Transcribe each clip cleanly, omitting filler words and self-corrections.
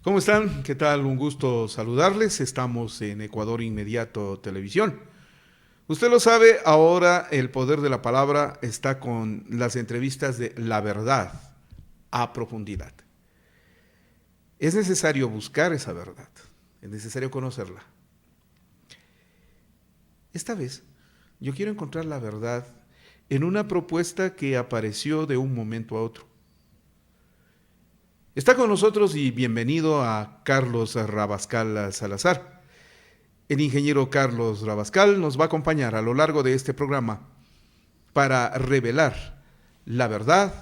¿Cómo están? ¿Qué tal? Un gusto saludarles. Estamos en Ecuador Inmediato Televisión. Usted lo sabe, ahora el poder de la palabra está con las entrevistas de La Verdad a profundidad. Es necesario buscar esa verdad, es necesario conocerla. Esta vez yo quiero encontrar la verdad en una propuesta que apareció de un momento a otro. Está con nosotros y bienvenido a Carlos Rabascal Salazar. El ingeniero Carlos Rabascal nos va a acompañar a lo largo de este programa para revelar la verdad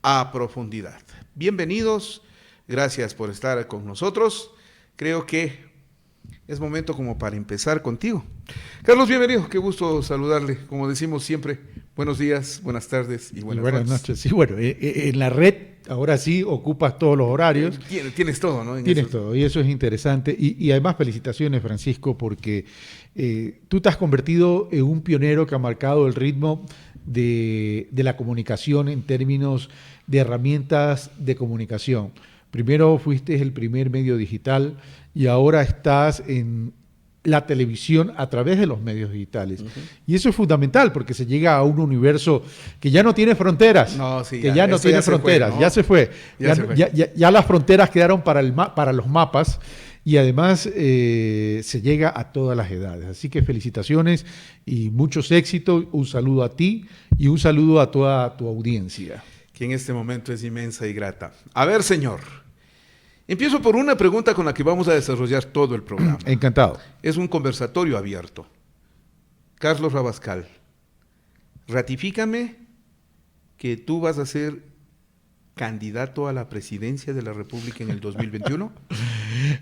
a profundidad. Bienvenidos, gracias por estar con nosotros. Creo que es momento como para empezar contigo. Carlos, bienvenido, qué gusto saludarle. Como decimos siempre, buenos días, buenas tardes y buenas noches. Sí, bueno, en la red ahora sí ocupas todos los horarios. Tienes todo, ¿no? Tienes todo, y eso es interesante. Y además felicitaciones, Francisco, porque tú te has convertido en un pionero que ha marcado el ritmo de la comunicación en términos de herramientas de comunicación. Primero fuiste el primer medio digital y ahora estás en la televisión a través de los medios digitales. Y eso es fundamental porque se llega a un universo que ya no tiene fronteras. No, sí, que ya no tiene fronteras, ¿no? ya se fue. Ya las fronteras quedaron para los mapas y además se llega a todas las edades. Así que felicitaciones y muchos éxitos. Un saludo a ti y un saludo a toda tu audiencia. Que en este momento es inmensa y grata. A ver, señor. Empiezo por una pregunta con la que vamos a desarrollar todo el programa. Encantado. Es un conversatorio abierto. Carlos Rabascal, ratifícame que tú vas a ser candidato a la presidencia de la República en el 2021.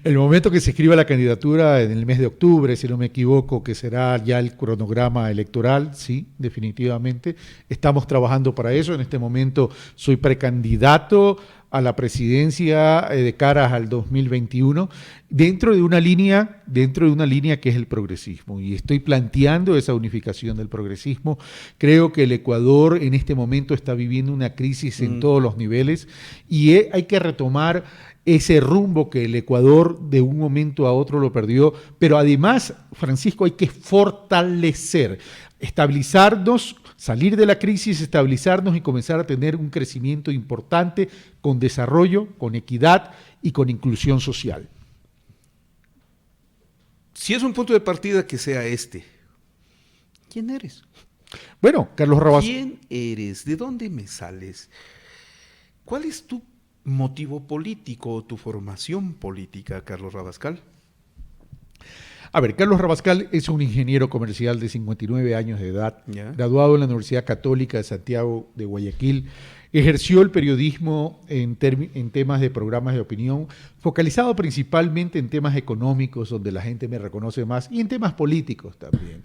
El momento que se escriba la candidatura en el mes de octubre, si no me equivoco, que será ya el cronograma electoral, sí, definitivamente. Estamos trabajando para eso. En este momento soy precandidato a la presidencia de cara al 2021, dentro de una línea que es el progresismo. Y estoy planteando esa unificación del progresismo. Creo que el Ecuador en este momento está viviendo una crisis en todos los niveles y hay que retomar ese rumbo que el Ecuador de un momento a otro lo perdió, pero además, Francisco, hay que fortalecer, estabilizarnos, salir de la crisis, estabilizarnos y comenzar a tener un crecimiento importante con desarrollo, con equidad y con inclusión social. Si es un punto de partida, que sea este. ¿Quién eres? Bueno, Carlos Rabascal. ¿Quién eres? ¿De dónde me sales? ¿Cuál es tu motivo político o tu formación política, Carlos Rabascal? A ver, Carlos Rabascal es un ingeniero comercial de 59 años de edad, graduado en la Universidad Católica de Santiago de Guayaquil. Ejerció el periodismo en temas de programas de opinión, focalizado principalmente en temas económicos, donde la gente me reconoce más, y en temas políticos también.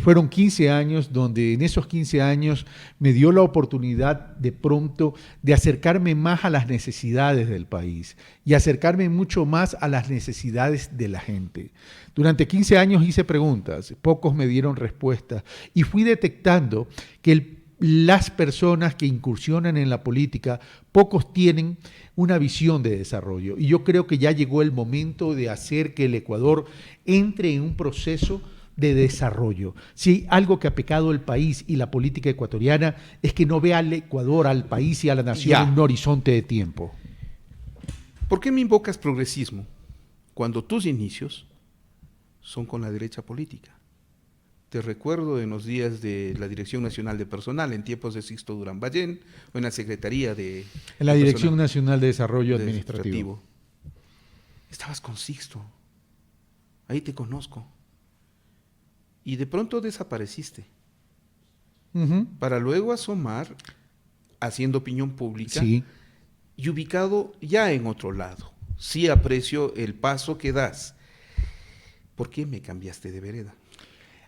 Fueron 15 años donde en esos 15 años me dio la oportunidad de pronto de acercarme más a las necesidades del país y acercarme mucho más a las necesidades de la gente. Durante 15 años hice preguntas, pocos me dieron respuestas y fui detectando que las personas que incursionan en la política, pocos tienen una visión de desarrollo. Y yo creo que ya llegó el momento de hacer que el Ecuador entre en un proceso de desarrollo. Si hay algo que ha pecado el país y la política ecuatoriana es que no ve al Ecuador, al país y a la nación en un horizonte de tiempo. ¿Por qué me invocas progresismo cuando tus inicios son con la derecha política? Te recuerdo en los días de la Dirección Nacional de Personal, en tiempos de Sixto Durán Ballén, o en la Secretaría de... En la Dirección Nacional de Desarrollo Administrativo. Estabas con Sixto, ahí te conozco. Y de pronto desapareciste, para luego asomar, haciendo opinión pública, sí, y ubicado ya en otro lado. Sí aprecio el paso que das. ¿Por qué me cambiaste de vereda?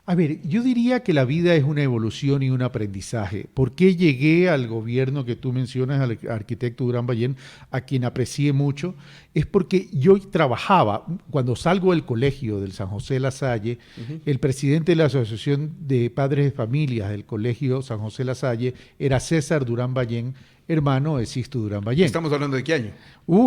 A ver, yo diría que la vida es una evolución y un aprendizaje. ¿Por qué llegué al gobierno que tú mencionas, al arquitecto Durán Ballén, a quien aprecié mucho? Es porque yo trabajaba, cuando salgo del colegio del San José La Salle, el presidente de la Asociación de Padres de Familias del Colegio San José La Salle era César Durán Ballén, hermano de Sixto Durán Ballén. ¿Estamos hablando de qué año?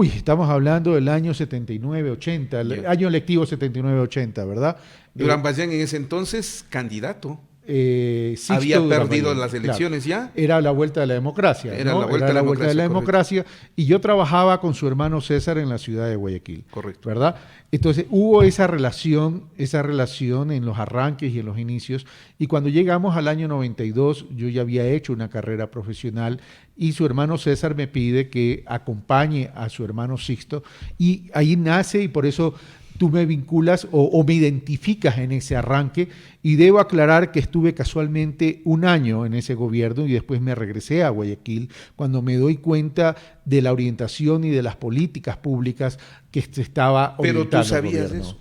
Estamos hablando del año 79-80, el año lectivo 79-80, ¿verdad? Durán Ballén en ese entonces, candidato. Sixto había Durán perdido Ballén, las elecciones claro. ya. Era la vuelta de la democracia. Era ¿no? la vuelta de la democracia. Y yo trabajaba con su hermano César en la ciudad de Guayaquil. Correcto. ¿Verdad? Entonces hubo esa relación en los arranques y en los inicios. Y cuando llegamos al año 92, yo ya había hecho una carrera profesional y su hermano César me pide que acompañe a su hermano Sixto. Y ahí nace, y por eso tú me vinculas o me identificas en ese arranque, y debo aclarar que estuve casualmente un año en ese gobierno y después me regresé a Guayaquil cuando me doy cuenta de la orientación y de las políticas públicas que se estaba orientando. Pero tú sabías de eso.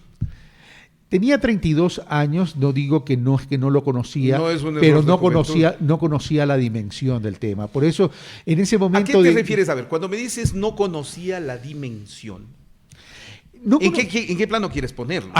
Tenía 32 años, no digo que no, es que no lo conocía, pero no conocía la dimensión del tema. Por eso, en ese momento... ¿A qué te refieres? A ver, cuando me dices no conocía la dimensión, ¿En qué plano quieres ponerlo?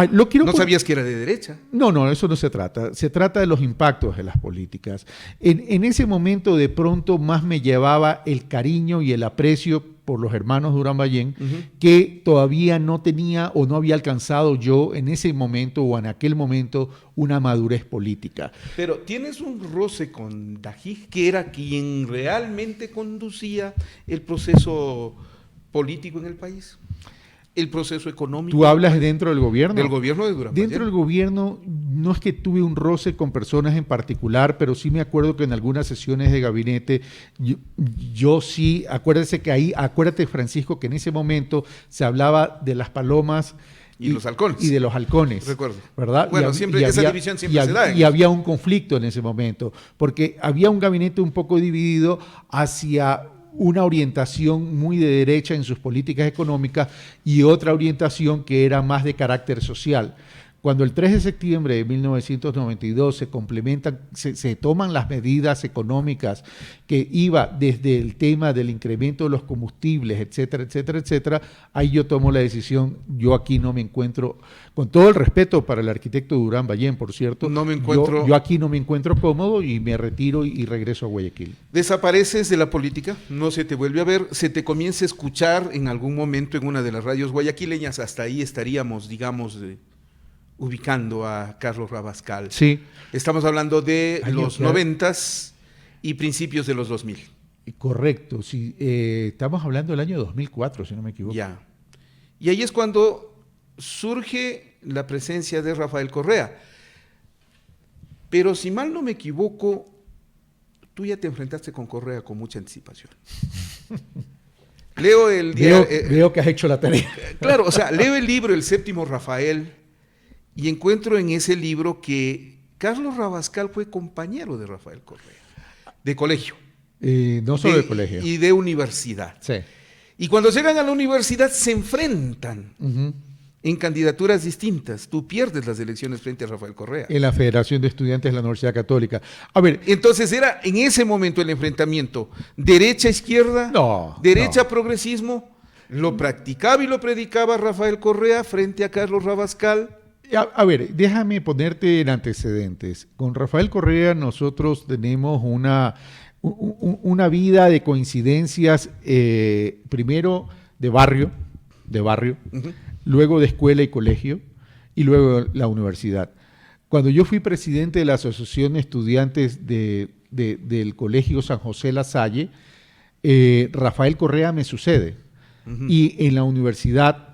¿No sabías que era de derecha? No, eso no se trata. Se trata de los impactos de las políticas. En ese momento, de pronto, más me llevaba el cariño y el aprecio por los hermanos Durán Ballén, que todavía no tenía o no había alcanzado yo en ese momento o en aquel momento una madurez política. Pero tienes un roce con Dajij, que era quien realmente conducía el proceso político en el país. El proceso económico. ¿Tú hablas dentro del gobierno? Del gobierno de Durán Ballén. Dentro del gobierno no es que tuve un roce con personas en particular, pero sí me acuerdo que en algunas sesiones de gabinete, yo sí, acuérdate Francisco, que en ese momento se hablaba de las palomas y los halcones. Y de los halcones. Recuerdo. ¿Verdad? Bueno, esa división siempre se da. Y había un conflicto en ese momento, porque había un gabinete un poco dividido hacia una orientación muy de derecha en sus políticas económicas y otra orientación que era más de carácter social. Cuando el 3 de septiembre de 1992 se toman las medidas económicas que iba desde el tema del incremento de los combustibles, etcétera, etcétera, etcétera, ahí yo tomo la decisión. Yo aquí no me encuentro, con todo el respeto para el arquitecto Durán Ballén, por cierto, yo aquí no me encuentro cómodo y me retiro y regreso a Guayaquil. Desapareces de la política, no se te vuelve a ver, se te comienza a escuchar en algún momento en una de las radios guayaquileñas, hasta ahí estaríamos, digamos, ubicando a Carlos Rabascal. Sí. Estamos hablando de los 90s y principios de los 2000. Correcto, sí, estamos hablando del año 2004, si no me equivoco. Ya. Y ahí es cuando surge la presencia de Rafael Correa. Pero si mal no me equivoco, tú ya te enfrentaste con Correa con mucha anticipación. Veo que has hecho la tarea. Claro, o sea, leo el libro El Séptimo Rafael y encuentro en ese libro que Carlos Rabascal fue compañero de Rafael Correa, de colegio. No solo de colegio. Y de universidad. Sí. Y cuando llegan a la universidad se enfrentan en candidaturas distintas. Tú pierdes las elecciones frente a Rafael Correa. En la Federación de Estudiantes de la Universidad Católica. A ver. Entonces era en ese momento el enfrentamiento derecha-izquierda, derecha-progresismo. Lo practicaba y lo predicaba Rafael Correa frente a Carlos Rabascal. A ver, déjame ponerte en antecedentes. Con Rafael Correa nosotros tenemos una vida de coincidencias, primero de barrio, luego de escuela y colegio, y luego la universidad. Cuando yo fui presidente de la Asociación de Estudiantes del Colegio San José La Salle, Rafael Correa me sucede. Y en la universidad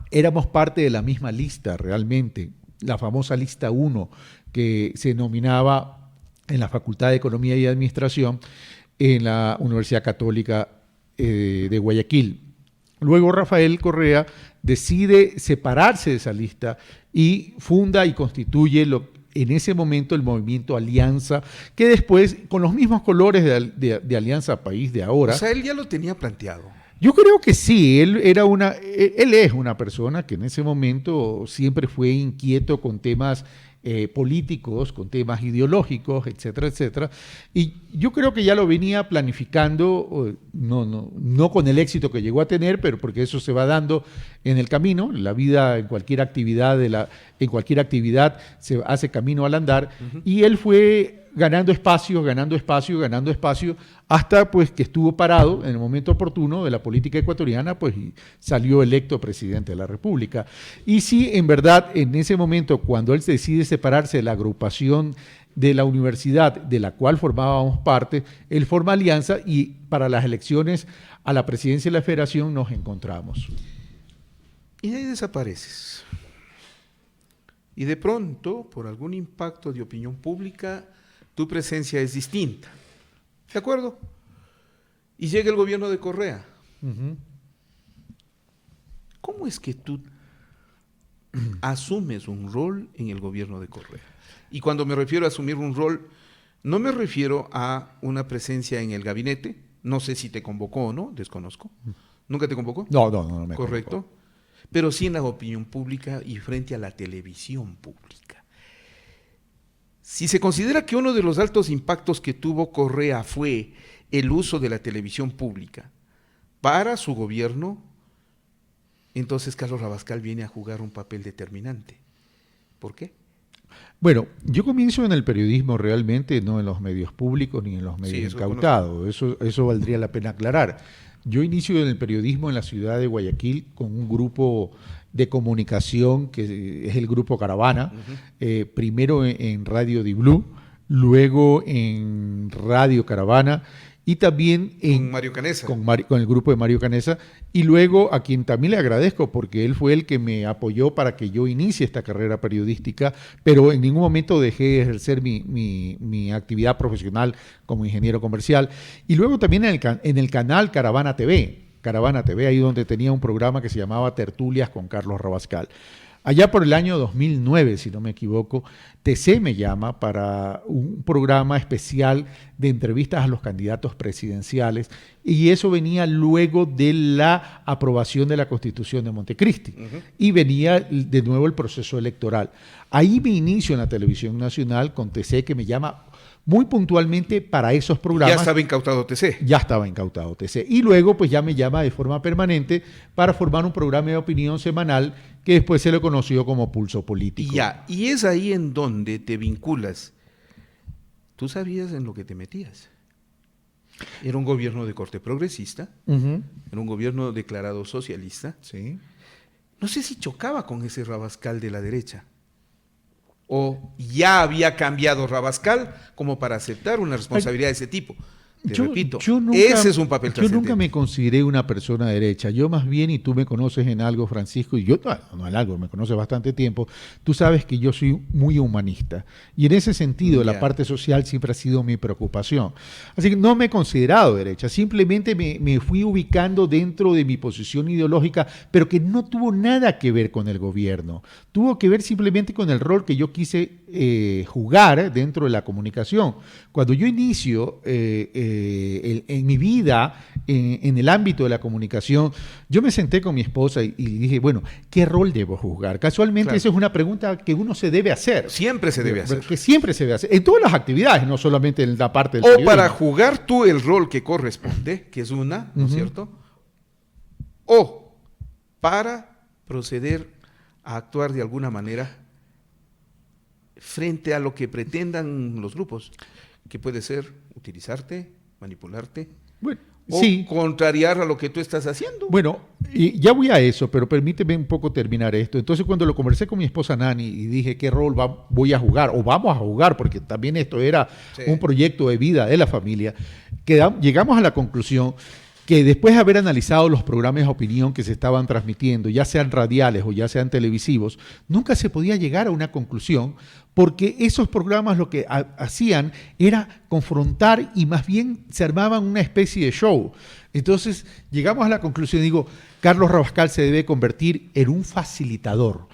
éramos parte de la misma lista realmente, la famosa lista 1 que se nominaba en la Facultad de Economía y Administración en la Universidad Católica de Guayaquil. Luego Rafael Correa decide separarse de esa lista y funda y constituye en ese momento el movimiento Alianza, que después, con los mismos colores de Alianza País de ahora... O sea, él ya lo tenía planteado. Yo creo que sí, él es una persona que en ese momento siempre fue inquieto con temas políticos, con temas ideológicos, etcétera, etcétera. Y yo creo que ya lo venía planificando, no con el éxito que llegó a tener, pero porque eso se va dando en el camino. La vida en cualquier actividad se hace camino al andar. Y él fue ganando espacio, hasta pues que estuvo parado en el momento oportuno de la política ecuatoriana, pues y salió electo presidente de la República. Y sí, en verdad, en ese momento, cuando él decide separarse de la agrupación de la universidad de la cual formábamos parte, él forma alianza y para las elecciones a la presidencia de la Federación nos encontramos. Y de ahí desapareces. Y de pronto, por algún impacto de opinión pública, tu presencia es distinta. ¿De acuerdo? Y llega el gobierno de Correa. ¿Cómo es que tú asumes un rol en el gobierno de Correa? Y cuando me refiero a asumir un rol, no me refiero a una presencia en el gabinete. No sé si te convocó o no, desconozco. ¿Nunca te convocó? No me correcto. convocó. Pero sí en la opinión pública y frente a la televisión pública. Si se considera que uno de los altos impactos que tuvo Correa fue el uso de la televisión pública para su gobierno, entonces Carlos Rabascal viene a jugar un papel determinante. ¿Por qué? Bueno, yo comienzo en el periodismo realmente, no en los medios públicos ni en los medios incautados. Eso valdría la pena aclarar. Yo inicio en el periodismo en la ciudad de Guayaquil con un grupo de comunicación que es el Grupo Caravana, primero en Radio Di Blue, luego en Radio Caravana y también con Mario Canesa. Con el grupo de Mario Canesa, y luego a quien también le agradezco porque él fue el que me apoyó para que yo inicie esta carrera periodística, pero en ningún momento dejé de ejercer mi actividad profesional como ingeniero comercial. Y luego también en el canal Caravana TV, ahí donde tenía un programa que se llamaba Tertulias con Carlos Rabascal. Allá por el año 2009, si no me equivoco, TC me llama para un programa especial de entrevistas a los candidatos presidenciales y eso venía luego de la aprobación de la Constitución de Montecristi y venía de nuevo el proceso electoral. Ahí me inicio en la televisión nacional con TC que me llama muy puntualmente para esos programas. Ya estaba incautado TC. Ya estaba incautado TC. Y luego pues ya me llama de forma permanente para formar un programa de opinión semanal que después se le conoció como Pulso Político. Y es ahí en donde te vinculas. Tú sabías en lo que te metías. Era un gobierno de corte progresista, era un gobierno declarado socialista. Sí. No sé si chocaba con ese Rabascal de la derecha. ¿O ya había cambiado Rabascal como para aceptar una responsabilidad de ese tipo? Repito, ese es un papel trascendente. Yo nunca me consideré una persona derecha. Yo más bien, y tú me conoces en algo, Francisco, y yo no en algo, me conoces bastante tiempo, tú sabes que yo soy muy humanista. Y en ese sentido, la parte social siempre ha sido mi preocupación. Así que no me he considerado derecha, simplemente me fui ubicando dentro de mi posición ideológica, pero que no tuvo nada que ver con el gobierno. Tuvo que ver simplemente con el rol que yo quise jugar dentro de la comunicación. Cuando yo inicio en mi vida, en el ámbito de la comunicación, yo me senté con mi esposa y dije, bueno, ¿qué rol debo jugar? Casualmente esa es una pregunta que uno se debe hacer. Siempre se debe hacer. Que siempre se debe hacer. En todas las actividades, no solamente en la parte del periodismo. O para jugar tú el rol que corresponde, que es una, ¿no es cierto? O para proceder a actuar de alguna manera frente a lo que pretendan los grupos, que puede ser utilizarte, manipularte, bueno, o contrariar a lo que tú estás haciendo. Bueno, y ya voy a eso, pero permíteme un poco terminar esto. Entonces, cuando lo conversé con mi esposa Nani y dije qué rol voy a jugar, o vamos a jugar, porque también esto era un proyecto de vida de la familia, llegamos a la conclusión que después de haber analizado los programas de opinión que se estaban transmitiendo, ya sean radiales o ya sean televisivos, nunca se podía llegar a una conclusión porque esos programas lo que hacían era confrontar y más bien se armaban una especie de show. Entonces llegamos a la conclusión, digo, Carlos Rabascal se debe convertir en un facilitador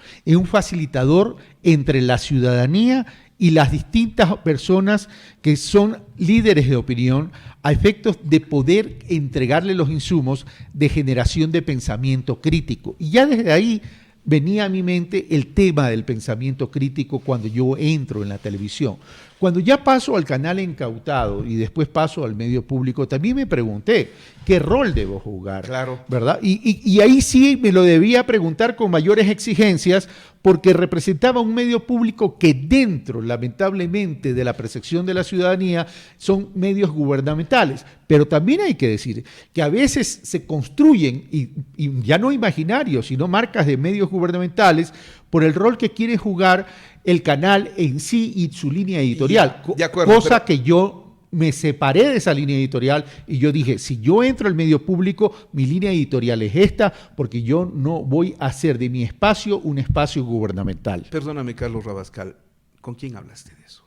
entre la ciudadanía y las distintas personas que son líderes de opinión a efectos de poder entregarle los insumos de generación de pensamiento crítico. Y ya desde ahí venía a mi mente el tema del pensamiento crítico cuando yo entro en la televisión. Cuando ya paso al canal Encautado y después paso al medio público, también me pregunté, ¿qué rol debo jugar? Claro. ¿Verdad? Y ahí sí me lo debía preguntar con mayores exigencias, porque representaba un medio público que dentro, lamentablemente, de la percepción de la ciudadanía, son medios gubernamentales. Pero también hay que decir que a veces se construyen, y ya no imaginarios, sino marcas de medios gubernamentales, por el rol que quiere jugar el canal en sí y su línea editorial. De acuerdo, cosa que yo me separé de esa línea editorial y yo dije, si yo entro al medio público, mi línea editorial es esta, porque yo no voy a hacer de mi espacio un espacio gubernamental. Perdóname, Carlos Rabascal, ¿con quién hablaste de eso?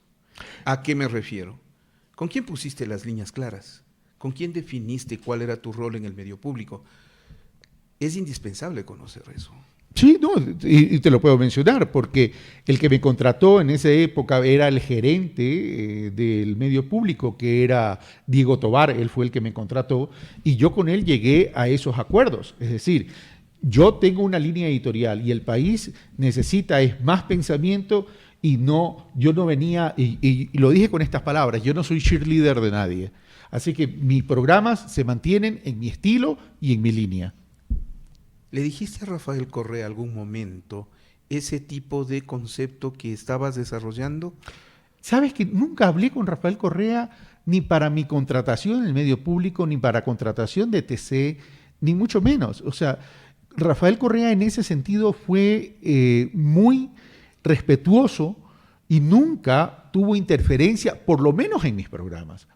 ¿A qué me refiero? ¿Con quién pusiste las líneas claras? ¿Con quién definiste cuál era tu rol en el medio público? Es indispensable conocer eso. Sí, no, y te lo puedo mencionar, porque el que me contrató en esa época era el gerente del medio público, que era Diego Tobar. Él fue el que me contrató, y yo con él llegué a esos acuerdos. Es decir, yo tengo una línea editorial y el país necesita más pensamiento, y yo no venía, y lo dije con estas palabras, yo no soy cheerleader de nadie. Así que mis programas se mantienen en mi estilo y en mi línea. ¿Le dijiste a Rafael Correa algún momento ese tipo de concepto que estabas desarrollando? Sabes que nunca hablé con Rafael Correa ni para mi contratación en el medio público, ni para contratación de TC, ni mucho menos. O sea, Rafael Correa en ese sentido fue muy respetuoso y nunca tuvo interferencia, por lo menos en mis programas.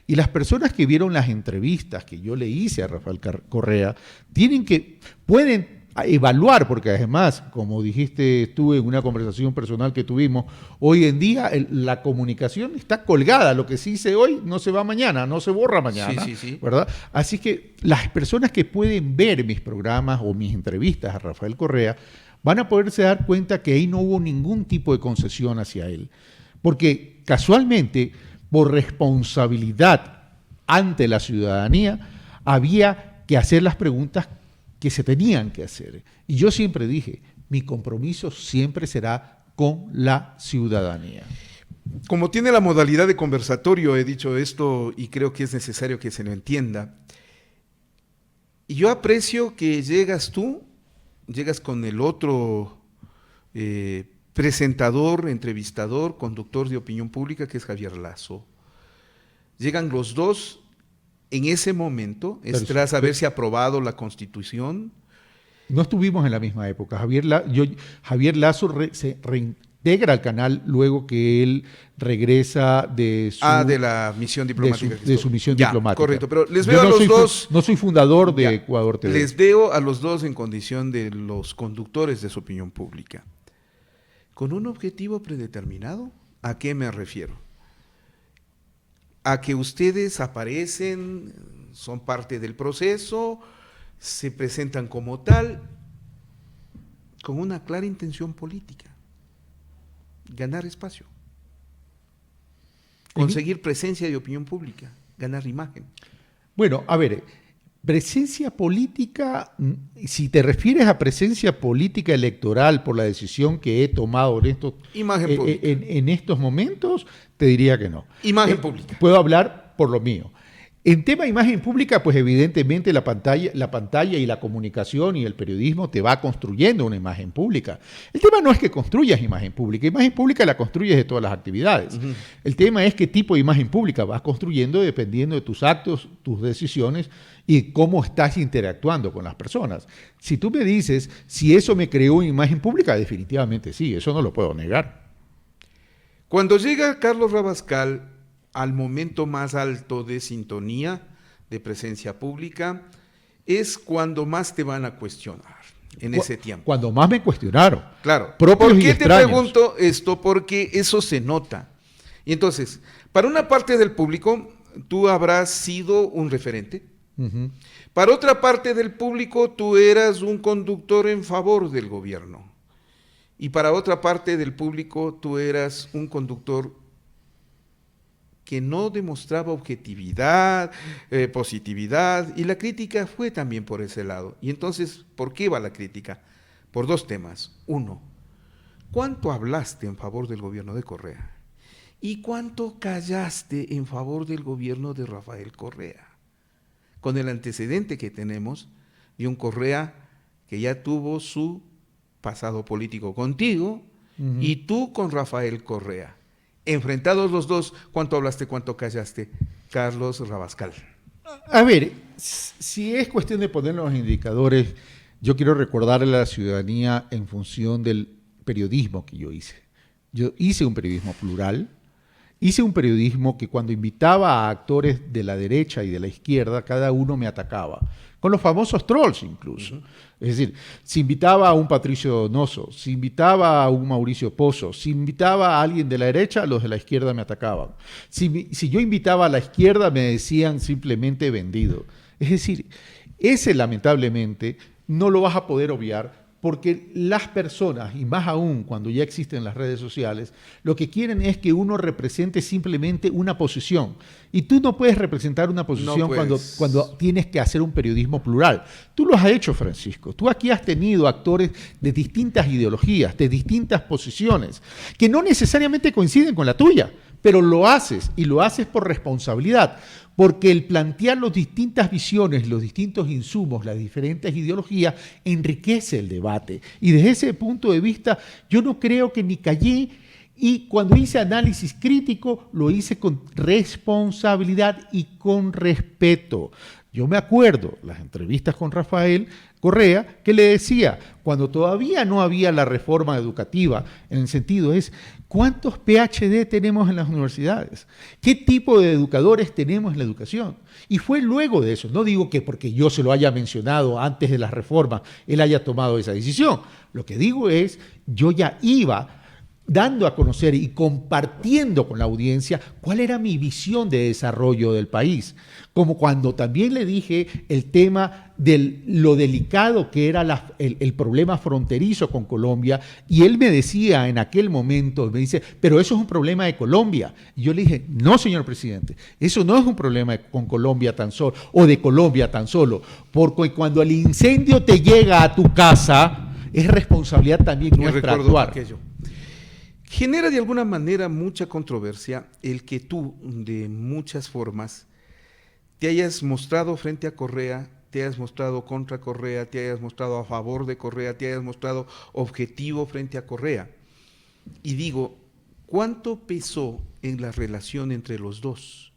Y las personas que vieron las entrevistas que yo le hice a Rafael Correa pueden evaluar, porque además, como dijiste tú en una conversación personal que tuvimos, hoy en día la comunicación está colgada. Lo que se dice hoy no se va mañana, no se borra mañana, sí. ¿verdad? Así que las personas que pueden ver mis programas o mis entrevistas a Rafael Correa van a poderse dar cuenta que ahí no hubo ningún tipo de concesión hacia él. Porque casualmente, por responsabilidad ante la ciudadanía, había que hacer las preguntas que se tenían que hacer. Y yo siempre dije, mi compromiso siempre será con la ciudadanía. Como tiene la modalidad de conversatorio, he dicho esto y creo que es necesario que se lo entienda. Y yo aprecio que llegas con el otro presentador, entrevistador, conductor de opinión pública, que es Javier Lazo. Llegan los dos en ese momento, tras haberse aprobado la Constitución. No estuvimos en la misma época. Javier Lazo se reintegra al canal luego que él regresa de la misión diplomática. De su misión diplomática. Correcto, pero les veo a los dos. No soy fundador de Ecuador TV. Les veo a los dos en condición de los conductores de su opinión pública. ¿Con un objetivo predeterminado? ¿A qué me refiero? A que ustedes aparecen, son parte del proceso, se presentan como tal, con una clara intención política: ganar espacio, conseguir presencia de opinión pública, ganar imagen. Bueno, a ver, presencia política, si te refieres a presencia política electoral por la decisión que he tomado en estos momentos, te diría que no. Imagen pública. Puedo hablar por lo mío. En tema de imagen pública, pues evidentemente la pantalla y la comunicación y el periodismo te va construyendo una imagen pública. El tema no es que construyas imagen pública la construyes de todas las actividades. Uh-huh. El tema es qué tipo de imagen pública vas construyendo dependiendo de tus actos, tus decisiones y cómo estás interactuando con las personas. Si tú me dices si eso me creó una imagen pública, definitivamente sí, eso no lo puedo negar. Cuando llega Carlos Rabascal al momento más alto de sintonía, de presencia pública, es cuando más te van a cuestionar en ese tiempo. Cuando más me cuestionaron. Claro. ¿Por qué te pregunto esto? Porque eso se nota. Y entonces, para una parte del público, tú habrás sido un referente. Uh-huh. Para otra parte del público, tú eras un conductor en favor del gobierno. Y para otra parte del público, tú eras un conductor que no demostraba objetividad, positividad, y la crítica fue también por ese lado. Y entonces, ¿por qué va la crítica? Por dos temas. Uno, ¿cuánto hablaste en favor del gobierno de Correa? ¿Y cuánto callaste en favor del gobierno de Rafael Correa? Con el antecedente que tenemos de un Correa que ya tuvo su pasado político contigo y tú con Rafael Correa. Enfrentados los dos, ¿cuánto hablaste, cuánto callaste? Carlos Rabascal. A ver, si es cuestión de poner los indicadores, yo quiero recordarle a la ciudadanía en función del periodismo que yo hice. Yo hice un periodismo plural, hice un periodismo que cuando invitaba a actores de la derecha y de la izquierda, cada uno me atacaba, con los famosos trolls incluso. Es decir, si invitaba a un Patricio Donoso, si invitaba a un Mauricio Pozo, si invitaba a alguien de la derecha, los de la izquierda me atacaban. Si yo invitaba a la izquierda, me decían simplemente vendido. Es decir, ese lamentablemente no lo vas a poder obviar, porque las personas, y más aún cuando ya existen las redes sociales, lo que quieren es que uno represente simplemente una posición. Y tú no puedes representar una posición cuando tienes que hacer un periodismo plural. Tú lo has hecho, Francisco. Tú aquí has tenido actores de distintas ideologías, de distintas posiciones, que no necesariamente coinciden con la tuya, pero lo haces, y lo haces por responsabilidad. Porque el plantear las distintas visiones, los distintos insumos, las diferentes ideologías, enriquece el debate. Y desde ese punto de vista, yo no creo que ni callé, y cuando hice análisis crítico, lo hice con responsabilidad y con respeto. Yo me acuerdo las entrevistas con Rafael Correa, que le decía, cuando todavía no había la reforma educativa, en el sentido es, ¿cuántos PhD tenemos en las universidades? ¿Qué tipo de educadores tenemos en la educación? Y fue luego de eso, no digo que porque yo se lo haya mencionado antes de la reforma, él haya tomado esa decisión. Lo que digo es, yo ya iba dando a conocer y compartiendo con la audiencia cuál era mi visión de desarrollo del país. Como cuando también le dije el tema de lo delicado que era el problema fronterizo con Colombia, y él me decía en aquel momento, me dice, pero eso es un problema de Colombia. Y yo le dije, no, señor presidente, eso no es un problema con Colombia tan solo, o de Colombia tan solo, porque cuando el incendio te llega a tu casa, es responsabilidad también nuestra actuar. Aquello. Genera de alguna manera mucha controversia el que tú, de muchas formas, te hayas mostrado frente a Correa, te hayas mostrado contra Correa, te hayas mostrado a favor de Correa, te hayas mostrado objetivo frente a Correa. Y digo, ¿cuánto pesó en la relación entre los dos?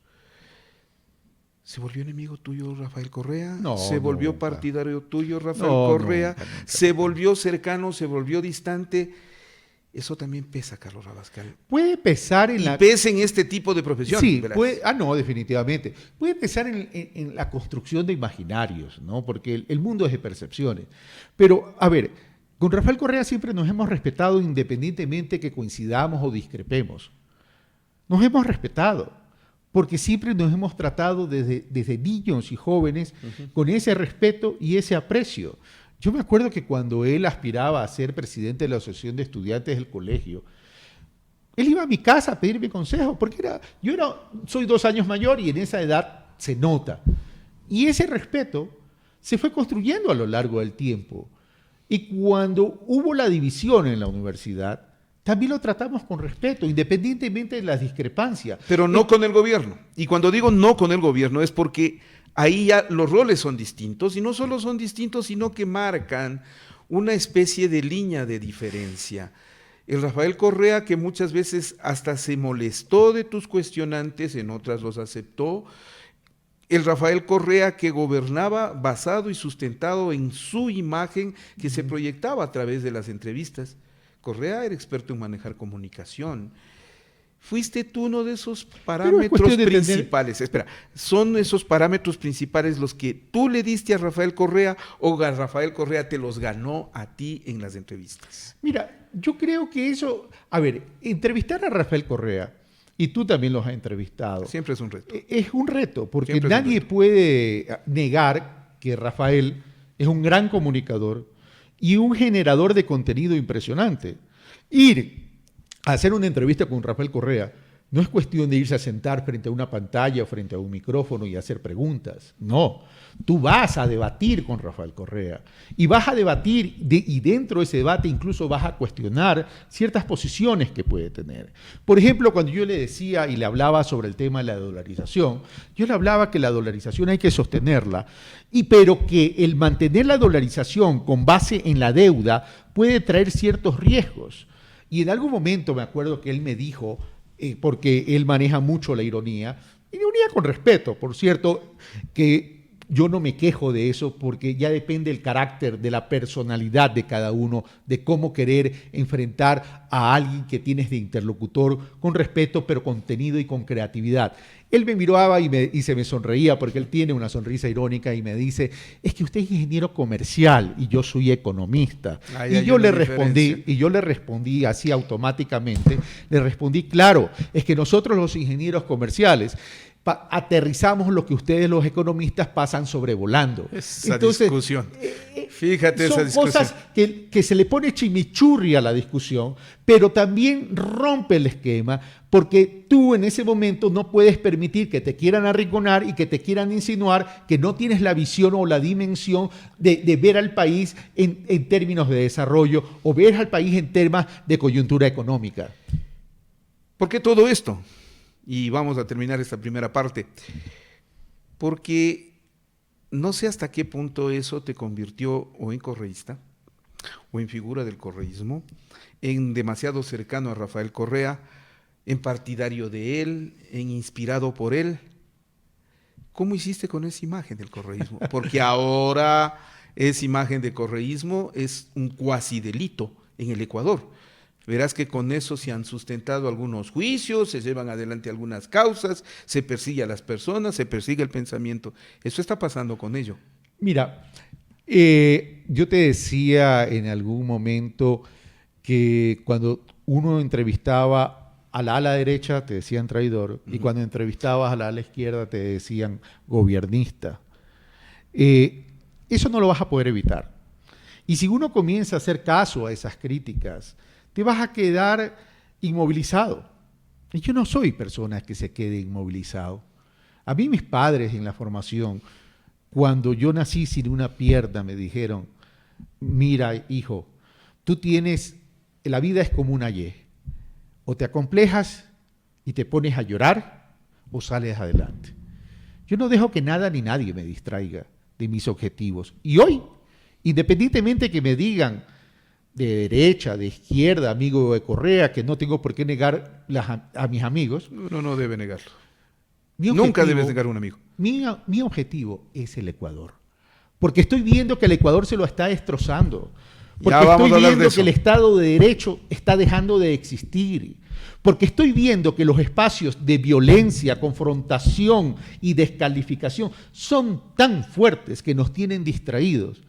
¿Se volvió enemigo tuyo Rafael Correa? No, ¿Se volvió nunca. Partidario tuyo Rafael Correa? Nunca. ¿Se volvió cercano, se volvió distante? Eso también pesa, Carlos Rabascal. Puede pesar en y pesa en este tipo de profesión. Sí, no, definitivamente. Puede pesar en la construcción de imaginarios, ¿no? Porque el mundo es de percepciones. Pero, a ver, con Rafael Correa siempre nos hemos respetado independientemente que coincidamos o discrepemos. Nos hemos respetado, porque siempre nos hemos tratado desde niños y jóvenes con ese respeto y ese aprecio. Yo me acuerdo que cuando él aspiraba a ser presidente de la Asociación de Estudiantes del colegio, él iba a mi casa a pedirme consejo, porque soy 2 años mayor y en esa edad se nota. Y ese respeto se fue construyendo a lo largo del tiempo. Y cuando hubo la división en la universidad, también lo tratamos con respeto, independientemente de las discrepancias. Pero no con el gobierno. Y cuando digo no con el gobierno es porque ahí ya los roles son distintos, y no solo son distintos, sino que marcan una especie de línea de diferencia. El Rafael Correa, que muchas veces hasta se molestó de tus cuestionantes, en otras los aceptó. El Rafael Correa que gobernaba basado y sustentado en su imagen que se proyectaba a través de las entrevistas. Correa era experto en manejar comunicación. ¿Fuiste tú uno de esos parámetros principales? Espera, ¿son esos parámetros principales los que tú le diste a Rafael Correa o Rafael Correa te los ganó a ti en las entrevistas? Mira, yo creo que eso... A ver, entrevistar a Rafael Correa, y tú también los has entrevistado. Siempre es un reto. Es un reto, porque nadie puede negar que Rafael es un gran comunicador y un generador de contenido impresionante. Ir a hacer una entrevista con Rafael Correa No es cuestión de irse a sentar frente a una pantalla o frente a un micrófono y hacer preguntas. No, tú vas a debatir con Rafael Correa y vas a debatir y dentro de ese debate incluso vas a cuestionar ciertas posiciones que puede tener. Por ejemplo, cuando yo le decía y le hablaba sobre el tema de la dolarización, yo le hablaba que la dolarización hay que sostenerla, pero que el mantener la dolarización con base en la deuda puede traer ciertos riesgos. Y en algún momento me acuerdo que él me dijo, porque él maneja mucho la ironía con respeto, por cierto, que yo no me quejo de eso porque ya depende del carácter, de la personalidad de cada uno, de cómo querer enfrentar a alguien que tienes de interlocutor con respeto, pero contenido y con creatividad. Él me miraba y se me sonreía porque él tiene una sonrisa irónica y me dice, es que usted es ingeniero comercial y yo soy economista. Y yo le respondí así automáticamente, le respondí, claro, es que nosotros los ingenieros comerciales aterrizamos lo que ustedes los economistas pasan sobrevolando. Esa discusión. Fíjate esa discusión. Son cosas que se le pone chimichurri a la discusión, pero también rompe el esquema, porque tú en ese momento no puedes permitir que te quieran arrinconar y que te quieran insinuar que no tienes la visión o la dimensión de ver al país en términos de desarrollo o ver al país en temas de coyuntura económica. ¿Por qué todo esto? Y vamos a terminar esta primera parte. Porque no sé hasta qué punto eso te convirtió o en correísta, o en figura del correísmo, en demasiado cercano a Rafael Correa, en partidario de él, en inspirado por él. ¿Cómo hiciste con esa imagen del correísmo? Porque ahora esa imagen de correísmo es un cuasi delito en el Ecuador. Verás que con eso se han sustentado algunos juicios, se llevan adelante algunas causas, se persigue a las personas, se persigue el pensamiento. Eso está pasando con ello. Mira, yo te decía en algún momento que cuando uno entrevistaba a la ala derecha te decían traidor, y cuando entrevistabas a la ala izquierda te decían gobiernista. Eso no lo vas a poder evitar. Y si uno comienza a hacer caso a esas críticas, te vas a quedar inmovilizado. Y yo no soy persona que se quede inmovilizado. A mí mis padres en la formación, cuando yo nací sin una pierna, me dijeron, mira, hijo, la vida es como una Y. O te acomplejas y te pones a llorar, o sales adelante. Yo no dejo que nada ni nadie me distraiga de mis objetivos. Y hoy, independientemente que me digan, de derecha, de izquierda, amigo de Correa, que no tengo por qué negar a mis amigos. No debe negarlo. Nunca debes negar a un amigo. Mi objetivo es el Ecuador. Porque estoy viendo que el Ecuador se lo está destrozando. Porque estoy viendo que el Estado de Derecho está dejando de existir. Porque estoy viendo que los espacios de violencia, confrontación y descalificación son tan fuertes que nos tienen distraídos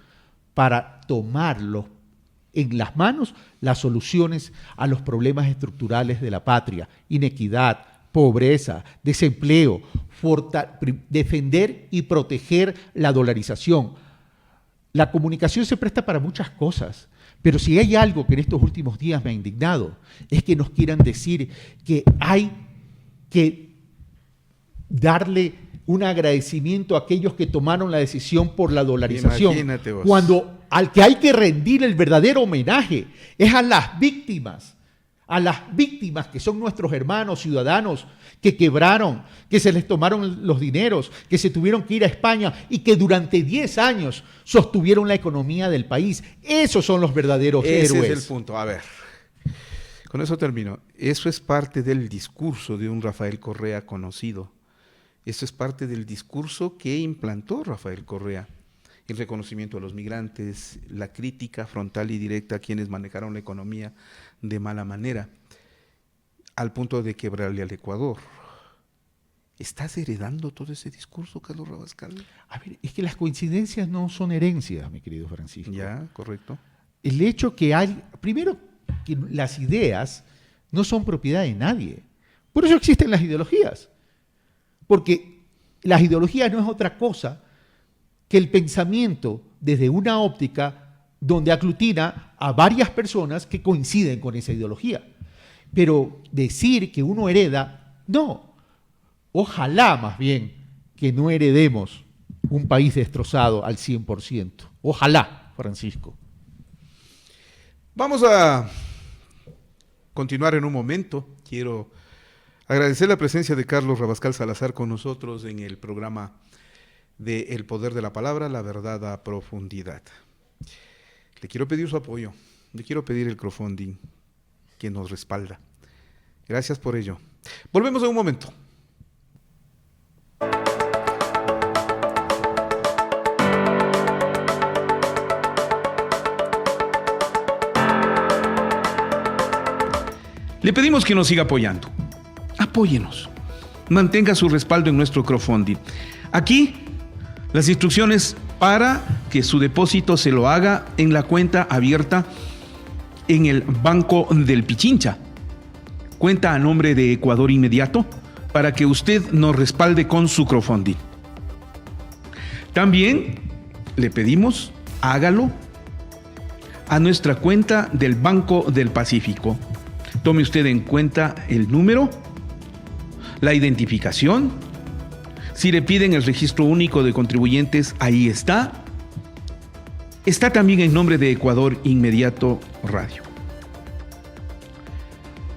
para tomarlos en las manos las soluciones a los problemas estructurales de la patria: inequidad, pobreza, desempleo, defender y proteger la dolarización. La comunicación se presta para muchas cosas, pero si hay algo que en estos últimos días me ha indignado, es que nos quieran decir que hay que darle un agradecimiento a aquellos que tomaron la decisión por la dolarización. Imagínate vos. Cuando al que hay que rendir el verdadero homenaje es a las víctimas que son nuestros hermanos ciudadanos que quebraron, que se les tomaron los dineros, que se tuvieron que ir a España y que durante 10 años sostuvieron la economía del país. Esos son los verdaderos héroes. Ese es el punto. A ver, con eso termino. Eso es parte del discurso de un Rafael Correa conocido. Eso es parte del discurso que implantó Rafael Correa. El reconocimiento a los migrantes, la crítica frontal y directa a quienes manejaron la economía de mala manera, al punto de quebrarle al Ecuador. ¿Estás heredando todo ese discurso, Carlos Rabascal? A ver, es que las coincidencias no son herencias, mi querido Francisco. Ya, correcto. El hecho que primero, que las ideas no son propiedad de nadie. Por eso existen las ideologías. Porque las ideologías no es otra cosa que el pensamiento desde una óptica donde aglutina a varias personas que coinciden con esa ideología. Pero decir que uno hereda No, ojalá más bien que no heredemos un país destrozado al 100%. Ojalá, Francisco. Vamos a continuar en un momento. Quiero agradecer la presencia de Carlos Rabascal Salazar con nosotros en el programa de El Poder de la Palabra, la verdad a profundidad. Le quiero pedir su apoyo, le quiero pedir el crowdfunding que nos respalda. Gracias por ello. Volvemos en un momento. Le pedimos que nos siga apoyando. Apóyenos. Mantenga su respaldo en nuestro crowdfunding. Aquí, las instrucciones para que su depósito se lo haga en la cuenta abierta en el Banco del Pichincha. Cuenta a nombre de Ecuador Inmediato para que usted nos respalde con su crowdfunding. También le pedimos, hágalo a nuestra cuenta del Banco del Pacífico. Tome usted en cuenta el número, la identificación. Si le piden el registro único de contribuyentes, ahí está. Está también en nombre de Ecuador Inmediato Radio.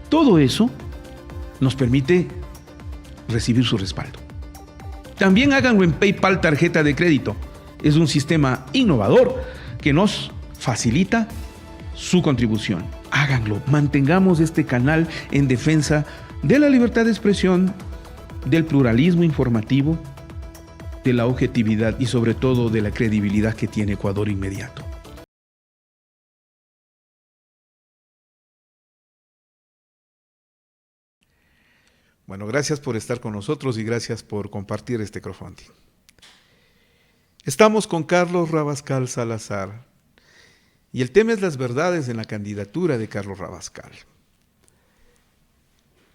Todo eso nos permite recibir su respaldo. También háganlo en PayPal tarjeta de crédito. Es un sistema innovador que nos facilita su contribución. Háganlo, mantengamos este canal en defensa de la libertad de expresión, del pluralismo informativo, de la objetividad y sobre todo de la credibilidad que tiene Ecuador Inmediato. Bueno, gracias por estar con nosotros y gracias por compartir este crowdfunding. Estamos con Carlos Rabascal Salazar. Y el tema es las verdades en la candidatura de Carlos Rabascal.